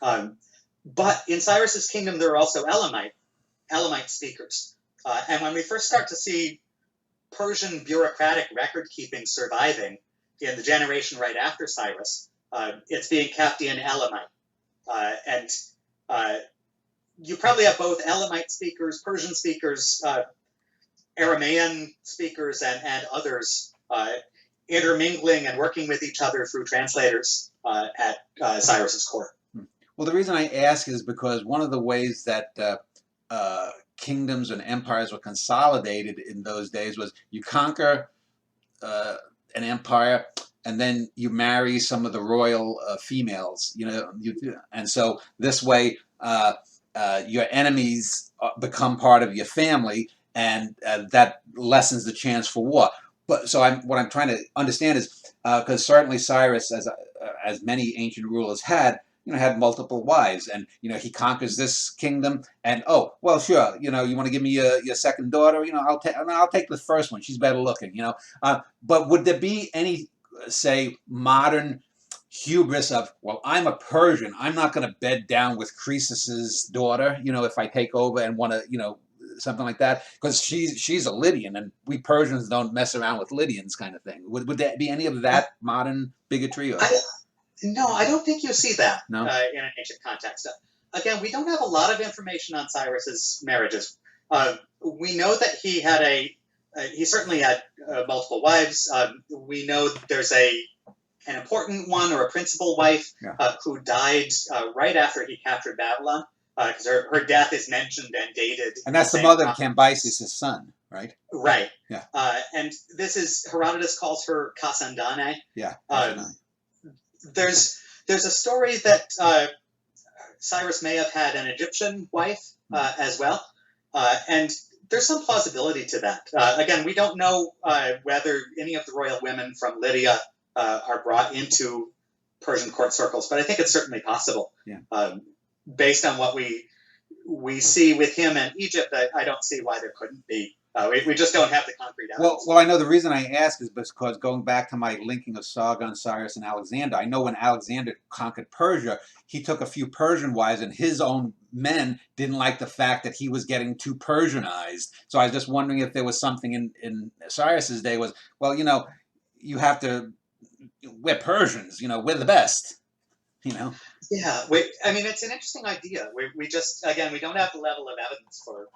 Speaker 2: But in Cyrus's kingdom, there are also Elamite speakers. And when we first start to see Persian bureaucratic record-keeping surviving in the generation right after Cyrus, it's being kept in Elamite. And you probably have both Elamite speakers, Persian speakers, Aramaean speakers, and others intermingling and working with each other through translators at Cyrus's court.
Speaker 1: Well, the reason I ask is because one of the ways that kingdoms and empires were consolidated in those days was you conquer an empire, and then you marry some of the royal females, and so this way your enemies become part of your family, and that lessens the chance for war. But so what I'm trying to understand is because certainly Cyrus, as many ancient rulers had multiple wives, and he conquers this kingdom, and oh well, sure, you want to give me your second daughter, I'll take the first one. She's better looking, But would there be any, say, modern hubris of, well, I'm a Persian, I'm not going to bed down with Croesus's daughter, if I take over and want to, something like that, because she's a Lydian, and we Persians don't mess around with Lydians, kind of thing. Would there be any of that modern bigotry? Or?
Speaker 2: No, I don't think you see that
Speaker 1: no?
Speaker 2: In an ancient context. Again, we don't have a lot of information on Cyrus's marriages. We know that he had he certainly had multiple wives. We know there's an important one, or a principal wife, who died right after he captured Babylon, because her death is mentioned and dated.
Speaker 1: And that's the mother of Cambyses' son, right?
Speaker 2: Right.
Speaker 1: Yeah.
Speaker 2: And this is, Herodotus calls her Cassandane.
Speaker 1: Yeah.
Speaker 2: There's a story that Cyrus may have had an Egyptian wife as well, and there's some plausibility to that. Again, we don't know whether any of the royal women from Lydia are brought into Persian court circles, but I think it's certainly possible.
Speaker 1: Yeah.
Speaker 2: Based on what we see with him in Egypt, I don't see why there couldn't be. We just don't have the concrete evidence.
Speaker 1: Well, I know the reason I ask is because going back to my linking of Sargon, Cyrus, and Alexander, I know when Alexander conquered Persia, he took a few Persian wives, and his own men didn't like the fact that he was getting too Persianized. So I was just wondering if there was something in Cyrus's day was, well, you have to, we're Persians, we're the best,
Speaker 2: Yeah, it's an interesting idea. We just, again, we don't have the level of evidence for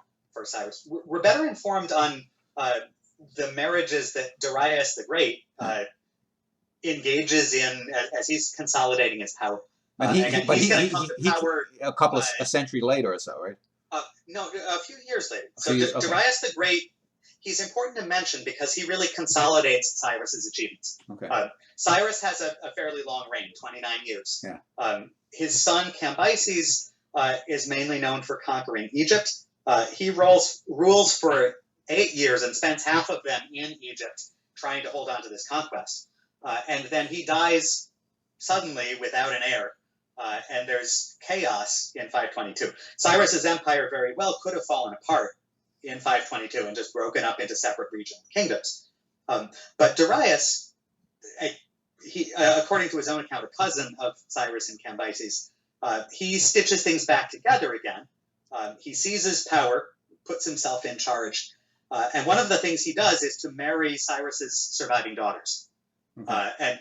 Speaker 2: Cyrus. We're better informed on the marriages that Darius the Great engages in as he's consolidating his power.
Speaker 1: But he a couple of a century later or so, right?
Speaker 2: No, a few years later. So Darius the Great, he's important to mention because he really consolidates Cyrus's achievements.
Speaker 1: Okay.
Speaker 2: Cyrus has a fairly long reign, 29 years.
Speaker 1: Yeah.
Speaker 2: His son Cambyses is mainly known for conquering Egypt. He rules for 8 years and spends half of them in Egypt trying to hold on to this conquest. And then he dies suddenly without an heir, and there's chaos in 522. Cyrus's empire very well could have fallen apart in 522 and just broken up into separate regional kingdoms. But Darius, according to his own account, a cousin of Cyrus and Cambyses, he stitches things back together again. He seizes power, puts himself in charge, and one of the things he does is to marry Cyrus's surviving daughters.
Speaker 1: Okay.
Speaker 2: And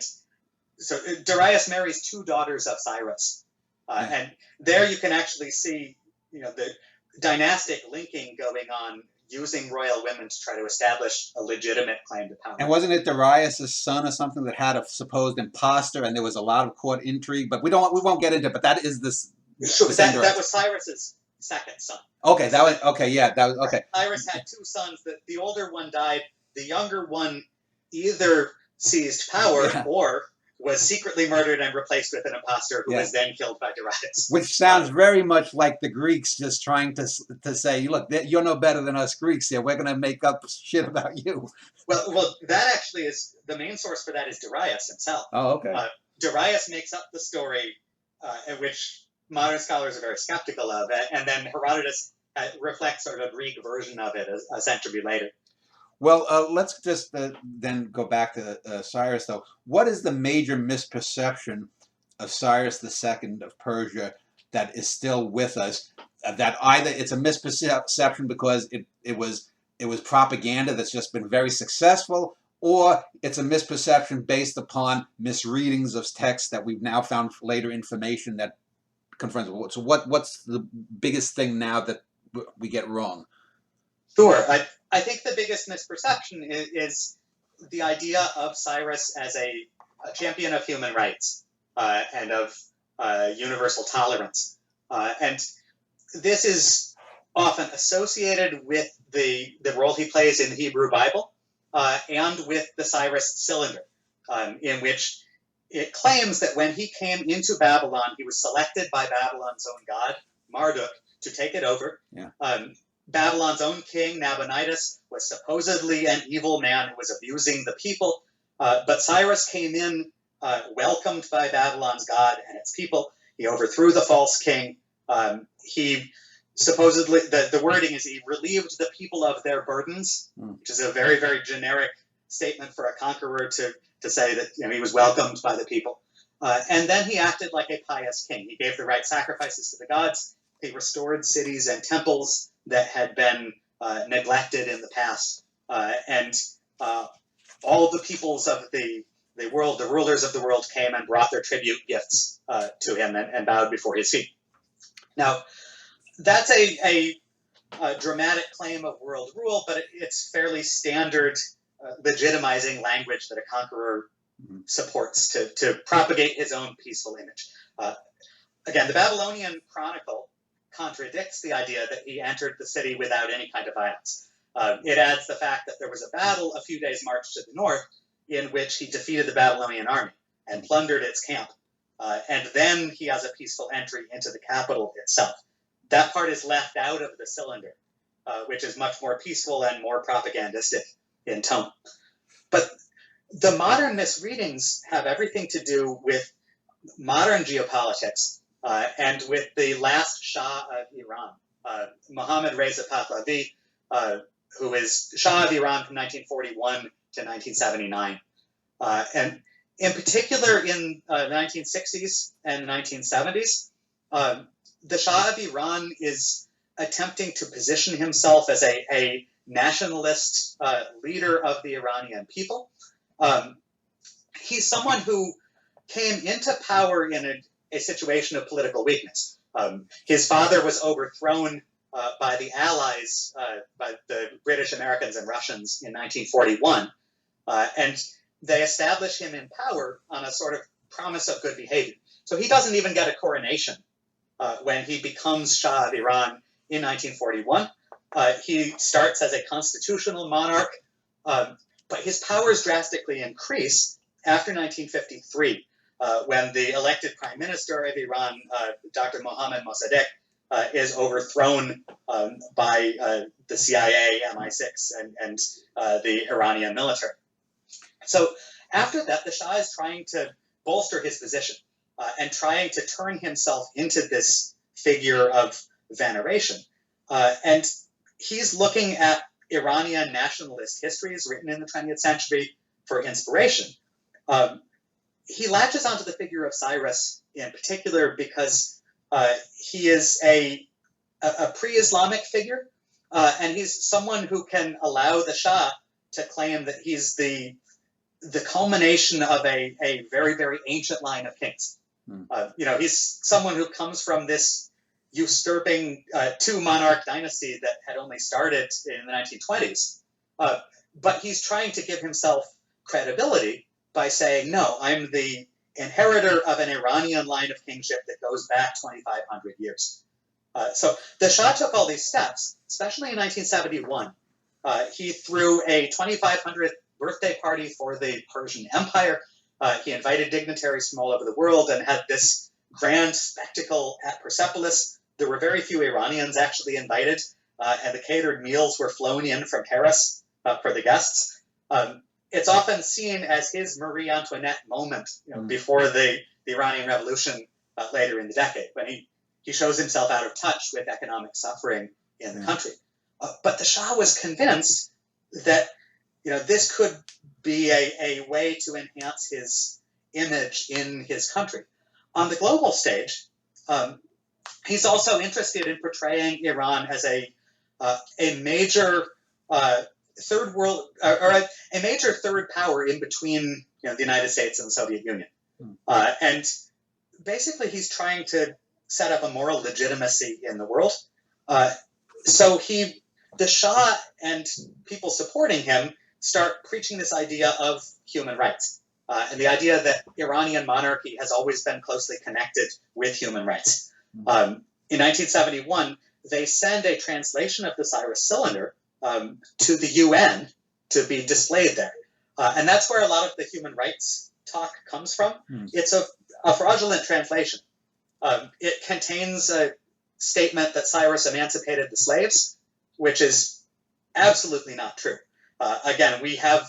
Speaker 2: so Darius marries two daughters of Cyrus, and there you can actually see, the dynastic linking going on, using royal women to try to establish a legitimate claim to power.
Speaker 1: And wasn't it Darius' son or something that had a supposed imposter, and there was a lot of court intrigue? But we won't get into it. But that is this.
Speaker 2: Sure, that was Cyrus's second son.
Speaker 1: Okay, that was okay. Yeah, that was okay.
Speaker 2: Cyrus had two sons. The older one died. The younger one either seized power or was secretly murdered and replaced with an imposter who was then killed by Darius.
Speaker 1: Which sounds very much like the Greeks just trying to say, look, you're no better than us Greeks here. We're going to make up shit about you.
Speaker 2: Well, that actually is the main source for that is Darius himself.
Speaker 1: Oh, okay.
Speaker 2: Darius makes up the story, which modern scholars are very skeptical of, and then Herodotus reflects sort of a Greek version of it a century later.
Speaker 1: Well, let's just then go back to Cyrus, though. What is the major misperception of Cyrus II of Persia that is still with us? That either it's a misperception because it was propaganda that's just been very successful, or it's a misperception based upon misreadings of texts that we've now found later information that confirms it. So what's the biggest thing now that we get wrong?
Speaker 2: Sure. I think the biggest misperception is the idea of Cyrus as a champion of human rights and of universal tolerance. And this is often associated with the role he plays in the Hebrew Bible and with the Cyrus cylinder, in which it claims that when he came into Babylon, he was selected by Babylon's own god, Marduk, to take it over.
Speaker 1: Yeah.
Speaker 2: Babylon's own king, Nabonidus, was supposedly an evil man who was abusing the people. But Cyrus came in welcomed by Babylon's god and its people. He overthrew the false king. He supposedly, the wording is he relieved the people of their burdens, which is a very, very generic statement for a conqueror to say that he was welcomed by the people. And then he acted like a pious king. He gave the right sacrifices to the gods. He restored cities and temples that had been neglected in the past. And all the peoples of the world, the rulers of the world, came and brought their tribute gifts to him and bowed before his feet. Now, that's a dramatic claim of world rule, but it's fairly standard legitimizing language that a conqueror supports to propagate his own peaceful image. Again, the Babylonian Chronicle contradicts the idea that he entered the city without any kind of violence. It adds the fact that there was a battle a few days' march to the north in which he defeated the Babylonian army and plundered its camp. And then he has a peaceful entry into the capital itself. That part is left out of the cylinder, which is much more peaceful and more propagandistic in tone. But the modern misreadings have everything to do with modern geopolitics and with the last Shah of Iran, Mohammad Reza Pahlavi, who is Shah of Iran from 1941 to 1979. And in particular, in the 1960s and 1970s, the Shah of Iran is attempting to position himself as a nationalist leader of the Iranian people. He's someone who came into power in a situation of political weakness. His father was overthrown by the Allies, by the British, Americans, and Russians in 1941. And they establish him in power on a sort of promise of good behavior. So he doesn't even get a coronation when he becomes Shah of Iran in 1941. He starts as a constitutional monarch, but his powers drastically increase after 1953, when the elected prime minister of Iran, Dr. Mohammad Mossadegh, is overthrown by the CIA, MI6, and the Iranian military. So after that, the Shah is trying to bolster his position and trying to turn himself into this figure of veneration. And he's looking at Iranian nationalist histories written in the 20th century for inspiration. He latches onto the figure of Cyrus in particular because he is a pre-Islamic figure, and he's someone who can allow the Shah to claim that he's the the culmination of a very, very ancient line of kings. He's someone who comes from this usurping two-monarch dynasty that had only started in the 1920s. But he's trying to give himself credibility by saying, no, I'm the inheritor of an Iranian line of kingship that goes back 2,500 years. So the Shah took all these steps, especially in 1971. He threw a 2,500th birthday party for the Persian Empire. He invited dignitaries from all over the world and had this grand spectacle at Persepolis. There were very few Iranians actually invited, and the catered meals were flown in from Paris for the guests. It's often seen as his Marie Antoinette moment, before the Iranian Revolution later in the decade, when he shows himself out of touch with economic suffering in the country. But the Shah was convinced that this could be a way to enhance his image in his country. On the global stage, he's also interested in portraying Iran as a major third world, or a major third power in between the United States and the Soviet Union. And basically, he's trying to set up a moral legitimacy in the world. So the Shah and people supporting him start preaching this idea of human rights, and the idea that Iranian monarchy has always been closely connected with human rights. In 1971, they send a translation of the Cyrus Cylinder to the UN to be displayed there. And that's where a lot of the human rights talk comes from. It's a fraudulent translation. It contains a statement that Cyrus emancipated the slaves, which is absolutely not true. Again, we have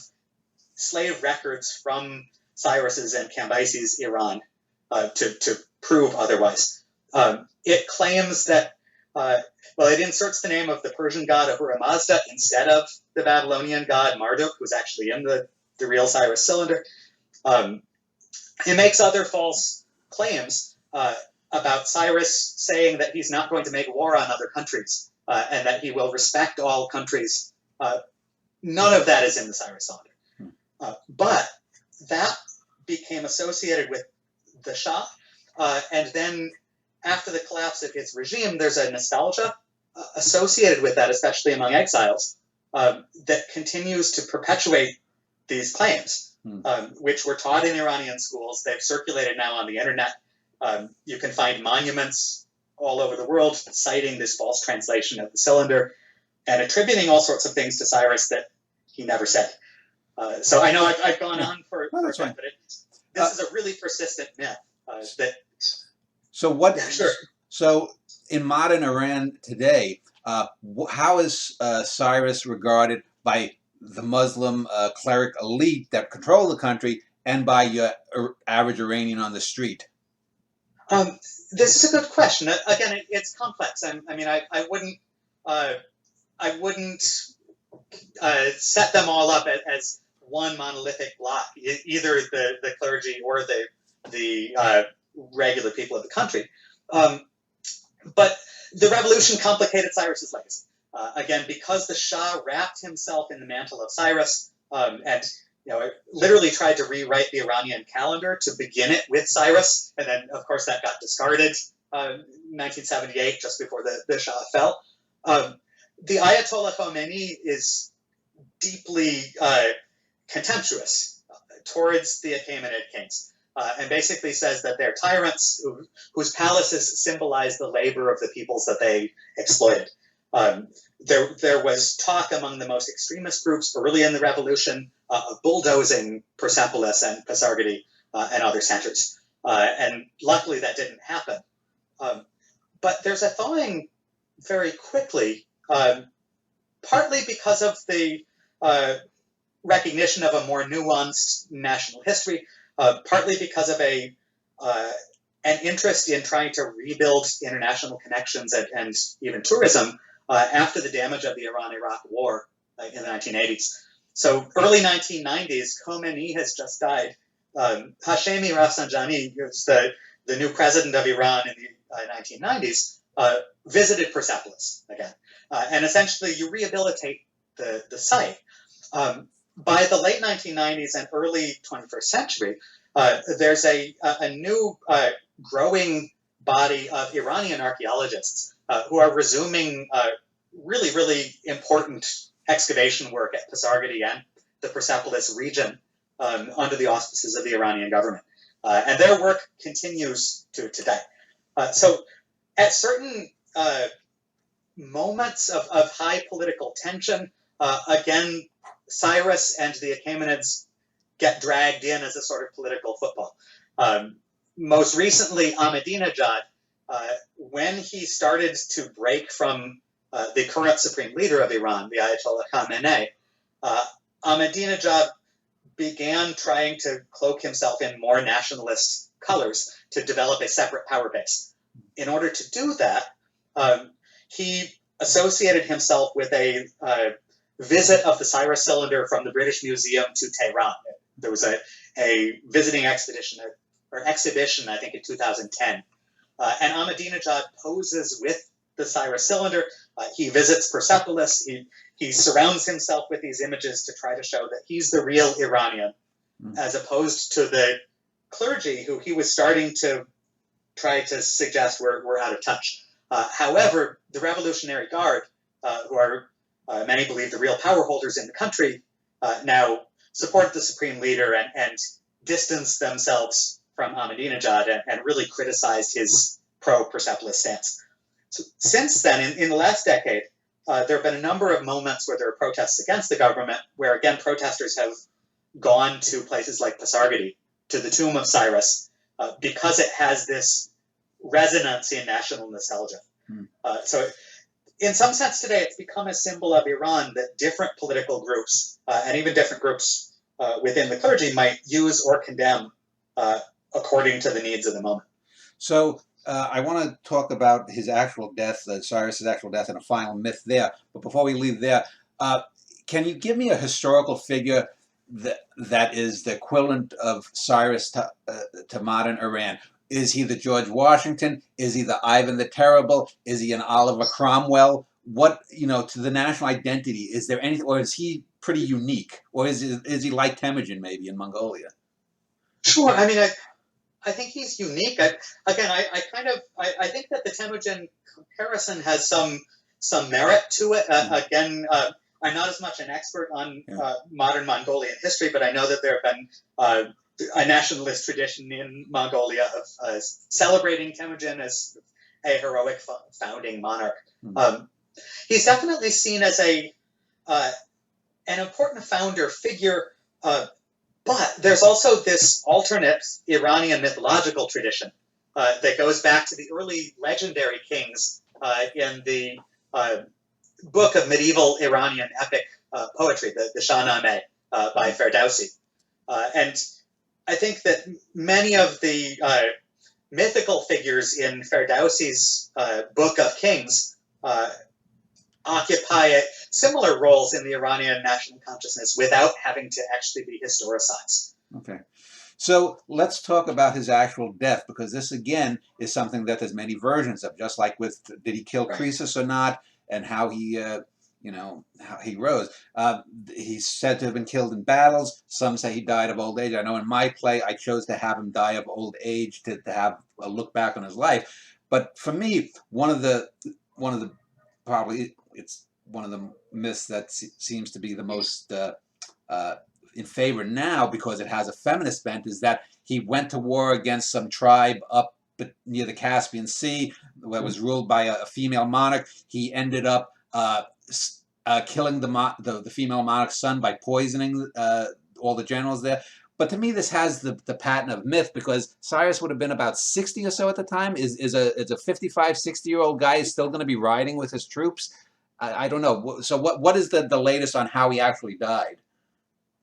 Speaker 2: slave records from Cyrus's and Cambyses' Iran to prove otherwise. It claims that, it inserts the name of the Persian god Ahura Mazda instead of the Babylonian god Marduk, who's actually in the real Cyrus Cylinder. It makes other false claims about Cyrus saying that he's not going to make war on other countries and that he will respect all countries. None of that is in the Cyrus Cylinder. But that became associated with the Shah. And then after the collapse of his regime, there's a nostalgia associated with that, especially among exiles, that continues to perpetuate these claims, which were taught in Iranian schools. They've circulated now on the internet. You can find monuments all over the world citing this false translation of the cylinder and attributing all sorts of things to Cyrus that he never said. So I know I've gone on for a bit, but this is a really persistent myth.
Speaker 1: So in modern Iran today, how is Cyrus regarded by the Muslim cleric elite that control the country and by your average Iranian on the street?
Speaker 2: This is a good question. Again, it's complex. I wouldn't set them all up as one monolithic block, either the clergy or the regular people of the country. But the revolution complicated Cyrus's legacy. Again, because the Shah wrapped himself in the mantle of Cyrus and literally tried to rewrite the Iranian calendar to begin it with Cyrus, and then, of course, that got discarded in 1978, just before the Shah fell. The Ayatollah Khomeini is deeply contemptuous towards the Achaemenid kings, and basically says that they're tyrants whose palaces symbolize the labor of the peoples that they exploited. There was talk among the most extremist groups early in the revolution of bulldozing Persepolis and Pasargadae and other centers. And luckily that didn't happen. But there's a thawing very quickly, partly because of the recognition of a more nuanced national history, partly because of an interest in trying to rebuild international connections and even tourism after the damage of the Iran-Iraq War in the 1980s. So early 1990s, Khomeini has just died. Hashemi Rafsanjani, who's the new president of Iran in the 1990s, visited Persepolis again. And essentially you rehabilitate the site. by the late 1990s and early 21st century, there's a new growing body of Iranian archaeologists who are resuming really, really important excavation work at Pasargadae and the Persepolis region under the auspices of the Iranian government. And their work continues to today. So at certain moments of high political tension, again, Cyrus and the Achaemenids get dragged in as a sort of political football. Most recently, Ahmadinejad, when he started to break from the current supreme leader of Iran, the Ayatollah Khamenei, Ahmadinejad began trying to cloak himself in more nationalist colors to develop a separate power base. In order to do that, he associated himself with a visit of the Cyrus cylinder from the British Museum to Tehran. There was a visiting expedition or exhibition, I think, in 2010. And Ahmadinejad poses with the Cyrus cylinder. He visits Persepolis. He surrounds himself with these images to try to show that he's the real Iranian, as opposed to the clergy who he was starting to try to suggest we're out of touch. However, the Revolutionary Guard, who are many believe the real power holders in the country, now support the supreme leader and distance themselves from Ahmadinejad and really criticized his pro-Persepolis stance. So since then, in the last decade, there have been a number of moments where there are protests against the government, where, again, protesters have gone to places like Pasargadae, to the tomb of Cyrus, because it has this resonance in national nostalgia. So in some sense today, it's become a symbol of Iran that different political groups, and even different groups within the clergy, might use or condemn according to the needs of the moment.
Speaker 1: So I want to talk about his actual death, Cyrus's actual death, and a final myth there. But before we leave there, can you give me a historical figure that is the equivalent of Cyrus to modern Iran? Is he the George Washington? Is he the Ivan the Terrible? Is he an Oliver Cromwell? What, to the national identity, is there anything, or is he pretty unique? Or is he like Temujin maybe in Mongolia?
Speaker 2: Sure. I mean, I think he's unique. I think that the Temujin comparison has some merit to it. Again, I'm not as much an expert on modern Mongolian history, but I know that there have been a nationalist tradition in Mongolia of celebrating Temujin as a heroic founding monarch. He's definitely seen as an important founder figure, but there's also this alternate Iranian mythological tradition that goes back to the early legendary kings in the book of medieval Iranian epic poetry, the Shahnameh by Ferdowsi. And I think that many of the mythical figures in Ferdowsi's Book of Kings occupy similar roles in the Iranian national consciousness without having to actually be historicized.
Speaker 1: Okay. So let's talk about his actual death, because this, again, is something that there's many versions of, just like with did he kill Croesus or not, and how he how he rose. He's said to have been killed in battles. Some say he died of old age. I know in my play I chose to have him die of old age to have a look back on his life. But for me, one of the probably it's one of the myths that seems to be the most in favor now, because it has a feminist bent, is that he went to war against some tribe up near the Caspian Sea that was ruled by a female monarch. He ended up killing the female monarch's son by poisoning all the generals there. But to me, this has the pattern of myth, because Cyrus would have been about 60 or so at the time. Is a 55, 60-year-old guy is still going to be riding with his troops? I don't know. So what is the latest on how he actually died?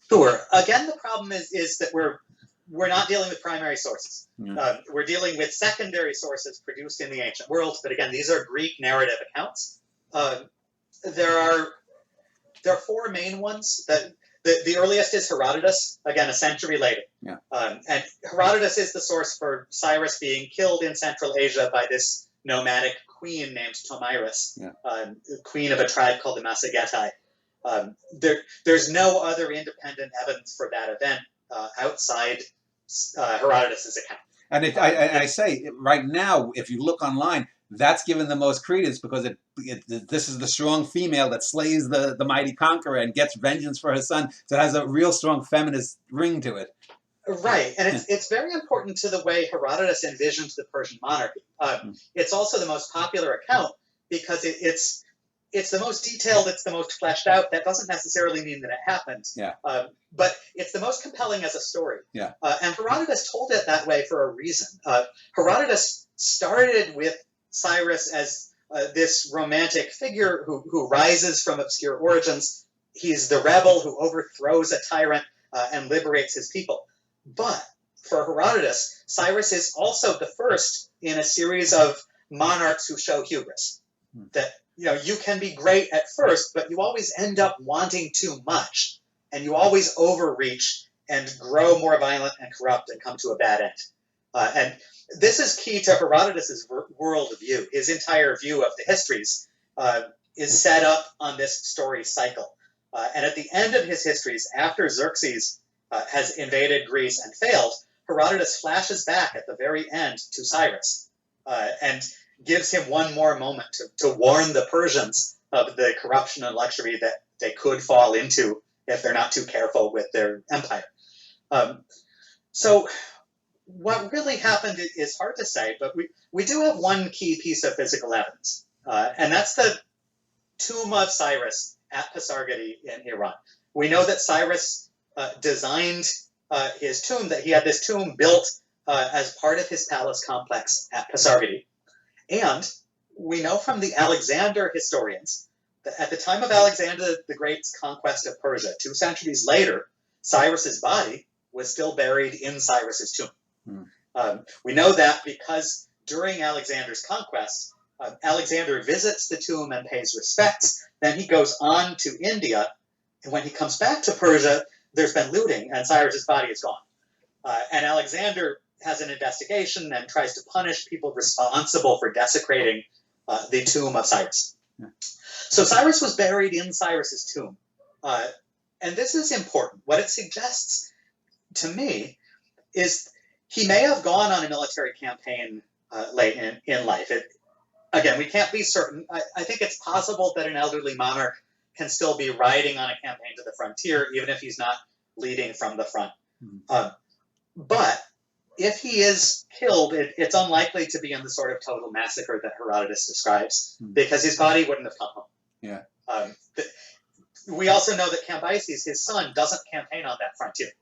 Speaker 2: Sure. Again, the problem is that we're not dealing with primary sources. We're dealing with secondary sources produced in the ancient world. But again, these are Greek narrative accounts. There are four main ones. The earliest is Herodotus, again, a century later. And Herodotus is the source for Cyrus being killed in Central Asia by this nomadic queen named Tomyris, queen of a tribe called the Massagetai. There's no other independent evidence for that event outside Herodotus's account.
Speaker 1: And I say right now, if you look online, that's given the most credence because this is the strong female that slays the mighty conqueror and gets vengeance for her son. So it has a real strong feminist ring to it.
Speaker 2: Right, and it's very important to the way Herodotus envisions the Persian monarchy. It's also the most popular account because it's the most detailed, it's the most fleshed out. That doesn't necessarily mean that it happened.
Speaker 1: Yeah.
Speaker 2: But it's the most compelling as a story.
Speaker 1: Yeah.
Speaker 2: And Herodotus told it that way for a reason. Herodotus started with Cyrus as this romantic figure who rises from obscure origins. He's the rebel who overthrows a tyrant and liberates his people. But for Herodotus, Cyrus is also the first in a series of monarchs who show hubris. That you can be great at first, but you always end up wanting too much, and you always overreach and grow more violent and corrupt and come to a bad end. And this is key to Herodotus's worldview. His entire view of the histories is set up on this story cycle. And at the end of his histories, after Xerxes has invaded Greece and failed, Herodotus flashes back at the very end to Cyrus and gives him one more moment to warn the Persians of the corruption and luxury that they could fall into if they're not too careful with their empire. So what really happened is hard to say, but we do have one key piece of physical evidence, and that's the tomb of Cyrus at Pasargadae in Iran. We know that Cyrus designed his tomb, that he had this tomb built as part of his palace complex at Pasargadae. And we know from the Alexander historians that at the time of Alexander the Great's conquest of Persia, 2 centuries later, Cyrus's body was still buried in Cyrus's tomb. We know that because during Alexander's conquest, Alexander visits the tomb and pays respects. Then he goes on to India, and when he comes back to Persia, there's been looting, and Cyrus's body is gone. And Alexander has an investigation and tries to punish people responsible for desecrating the tomb of Cyrus. So Cyrus was buried in Cyrus's tomb. And this is important. What it suggests to me is he may have gone on a military campaign late in life. Again, we can't be certain. I think it's possible that an elderly monarch can still be riding on a campaign to the frontier, even if he's not leading from the front. But if he is killed, it's unlikely to be in the sort of total massacre that Herodotus describes, because his body wouldn't have come home.
Speaker 1: Yeah.
Speaker 2: We also know that Cambyses, his son, doesn't campaign on that frontier.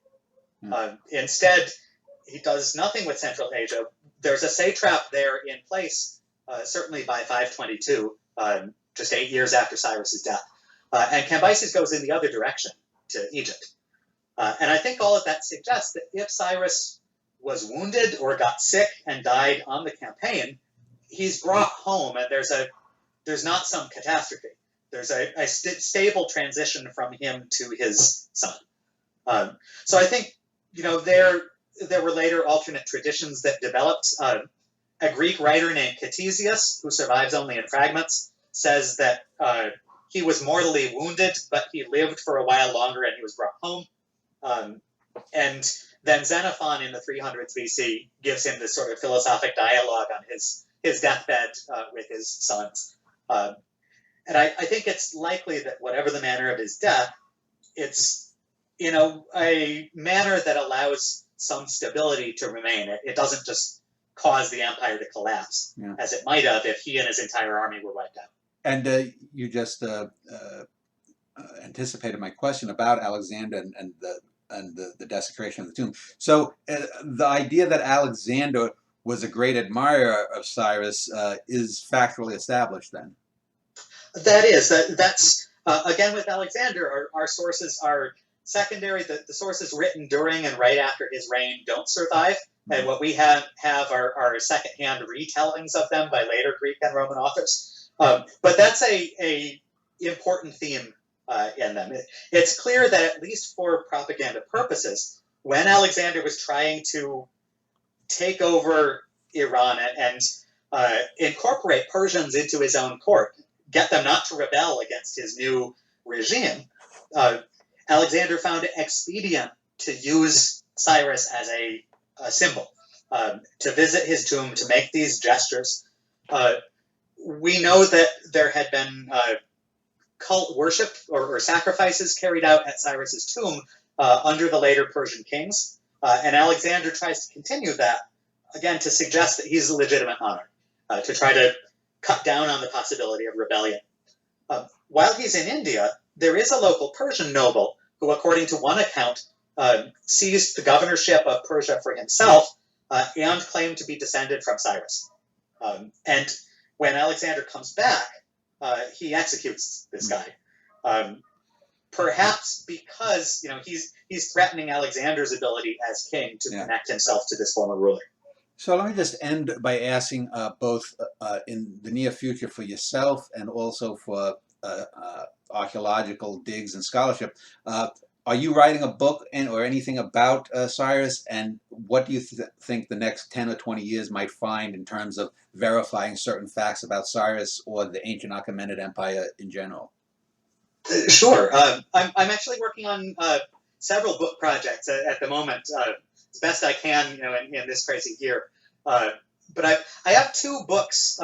Speaker 2: Instead, he does nothing with Central Asia. There's a satrap there in place, certainly by 522, just 8 years after Cyrus's death. And Cambyses goes in the other direction, to Egypt. And I think all of that suggests that if Cyrus was wounded or got sick and died on the campaign, he's brought home, and there's not some catastrophe. There's a stable transition from him to his son. So I think there were later alternate traditions that developed. A Greek writer named Ctesias, who survives only in fragments, says that he was mortally wounded, but he lived for a while longer and he was brought home. And then Xenophon in the 300s BC gives him this sort of philosophic dialogue on his deathbed with his sons. And I think it's likely that whatever the manner of his death, it's a manner that allows some stability to remain. It doesn't just cause the empire to collapse, as it might have if he and his entire army were wiped out.
Speaker 1: And you just anticipated my question about Alexander and the desecration of the tomb. So the idea that Alexander was a great admirer of Cyrus is factually established then.
Speaker 2: That is. That's again, with Alexander, our sources are secondary. The sources written during and right after his reign don't survive. And what we have are secondhand retellings of them by later Greek and Roman authors. But that's a important theme in them. It's clear that at least for propaganda purposes, when Alexander was trying to take over Iran and incorporate Persians into his own court, get them not to rebel against his new regime, Alexander found it expedient to use Cyrus as a symbol, to visit his tomb, to make these gestures. We know that there had been cult worship or sacrifices carried out at Cyrus's tomb under the later Persian kings, and Alexander tries to continue that, again, to suggest that he's a legitimate monarch, to try to cut down on the possibility of rebellion. While he's in India, there is a local Persian noble who, according to one account, seized the governorship of Persia for himself and claimed to be descended from Cyrus. And when Alexander comes back, he executes this guy. Perhaps because he's threatening Alexander's ability as king to connect himself to this former ruler.
Speaker 1: So let me just end by asking both in the near future for yourself and also for archaeological digs and scholarship, are you writing a book or anything about Cyrus, and what do you think the next 10 or 20 years might find in terms of verifying certain facts about Cyrus or the ancient Achaemenid Empire in general?
Speaker 2: Sure. I'm actually working on several book projects at the moment, as best I can, in this crazy year. But I have two books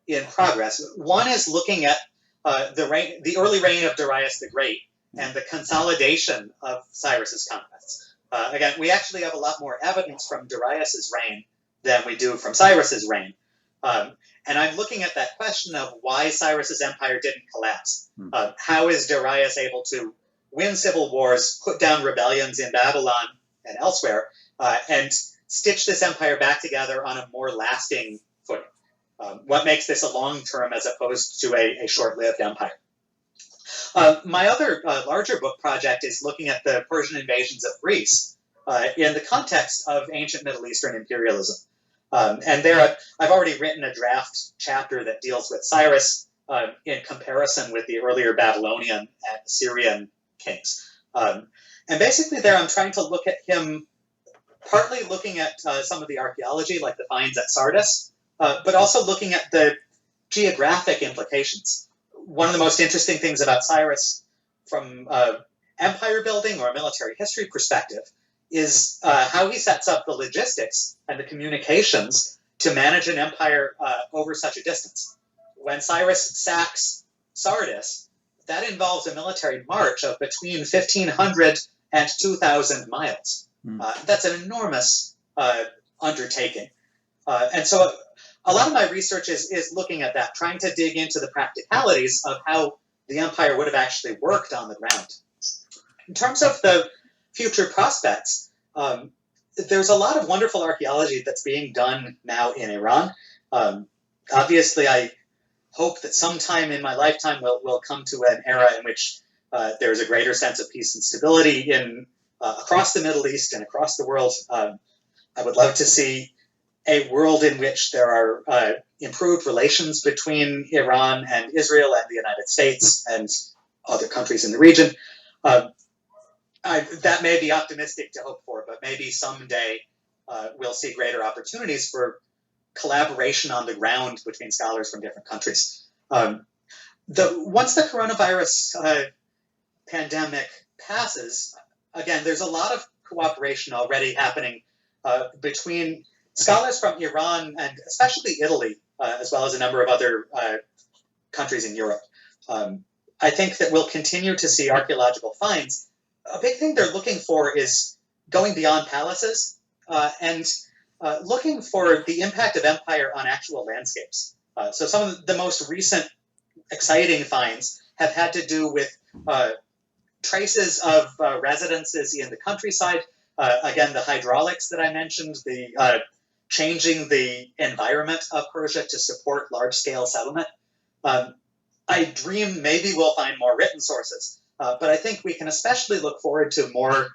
Speaker 2: in progress. One is looking at the early reign of Darius the Great and the consolidation of Cyrus's conquests. Again, we actually have a lot more evidence from Darius's reign than we do from Cyrus's reign. And I'm looking at that question of why Cyrus's empire didn't collapse. How is Darius able to win civil wars, put down rebellions in Babylon and elsewhere, and stitch this empire back together on a more lasting footing? What makes this a long-term as opposed to a short-lived empire? My other larger book project is looking at the Persian invasions of Greece in the context of ancient Middle Eastern imperialism. And there, I've already written a draft chapter that deals with Cyrus in comparison with the earlier Babylonian and Assyrian kings. And basically there I'm trying to look at him, partly looking at some of the archaeology, like the finds at Sardis, but also looking at the geographic implications. One of the most interesting things about Cyrus from empire building or a military history perspective is how he sets up the logistics and the communications to manage an empire over such a distance. When Cyrus sacks Sardis, that involves a military march of between 1,500 and 2,000 miles. That's an enormous undertaking. And so a lot of my research is looking at that, trying to dig into the practicalities of how the empire would have actually worked on the ground. In terms of the future prospects, there's a lot of wonderful archaeology that's being done now in Iran. Obviously, I hope that sometime in my lifetime we'll come to an era in which there's a greater sense of peace and stability across the Middle East and across the world. I would love to see a world in which there are improved relations between Iran and Israel and the United States and other countries in the region. That may be optimistic to hope for, but maybe someday we'll see greater opportunities for collaboration on the ground between scholars from different countries. Once the coronavirus pandemic passes, again, there's a lot of cooperation already happening between scholars from Iran and especially Italy, as well as a number of other countries in Europe. I think that we'll continue to see archaeological finds. A big thing they're looking for is going beyond palaces and looking for the impact of empire on actual landscapes. So some of the most recent exciting finds have had to do with traces of residences in the countryside. Again, the hydraulics that I mentioned, the changing the environment of Persia to support large-scale settlement. I dream maybe we'll find more written sources, but I think we can especially look forward to more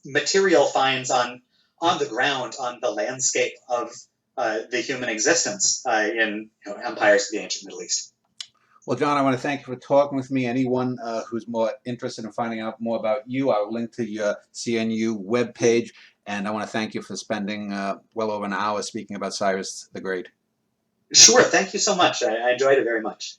Speaker 2: material finds on the ground, on the landscape of the human existence in empires of the ancient Middle East.
Speaker 1: Well, John, I want to thank you for talking with me. Anyone who's more interested in finding out more about you, I'll link to your CNU webpage. And I want to thank you for spending well over an hour speaking about Cyrus the Great.
Speaker 2: Sure. Thank you so much. I enjoyed it very much.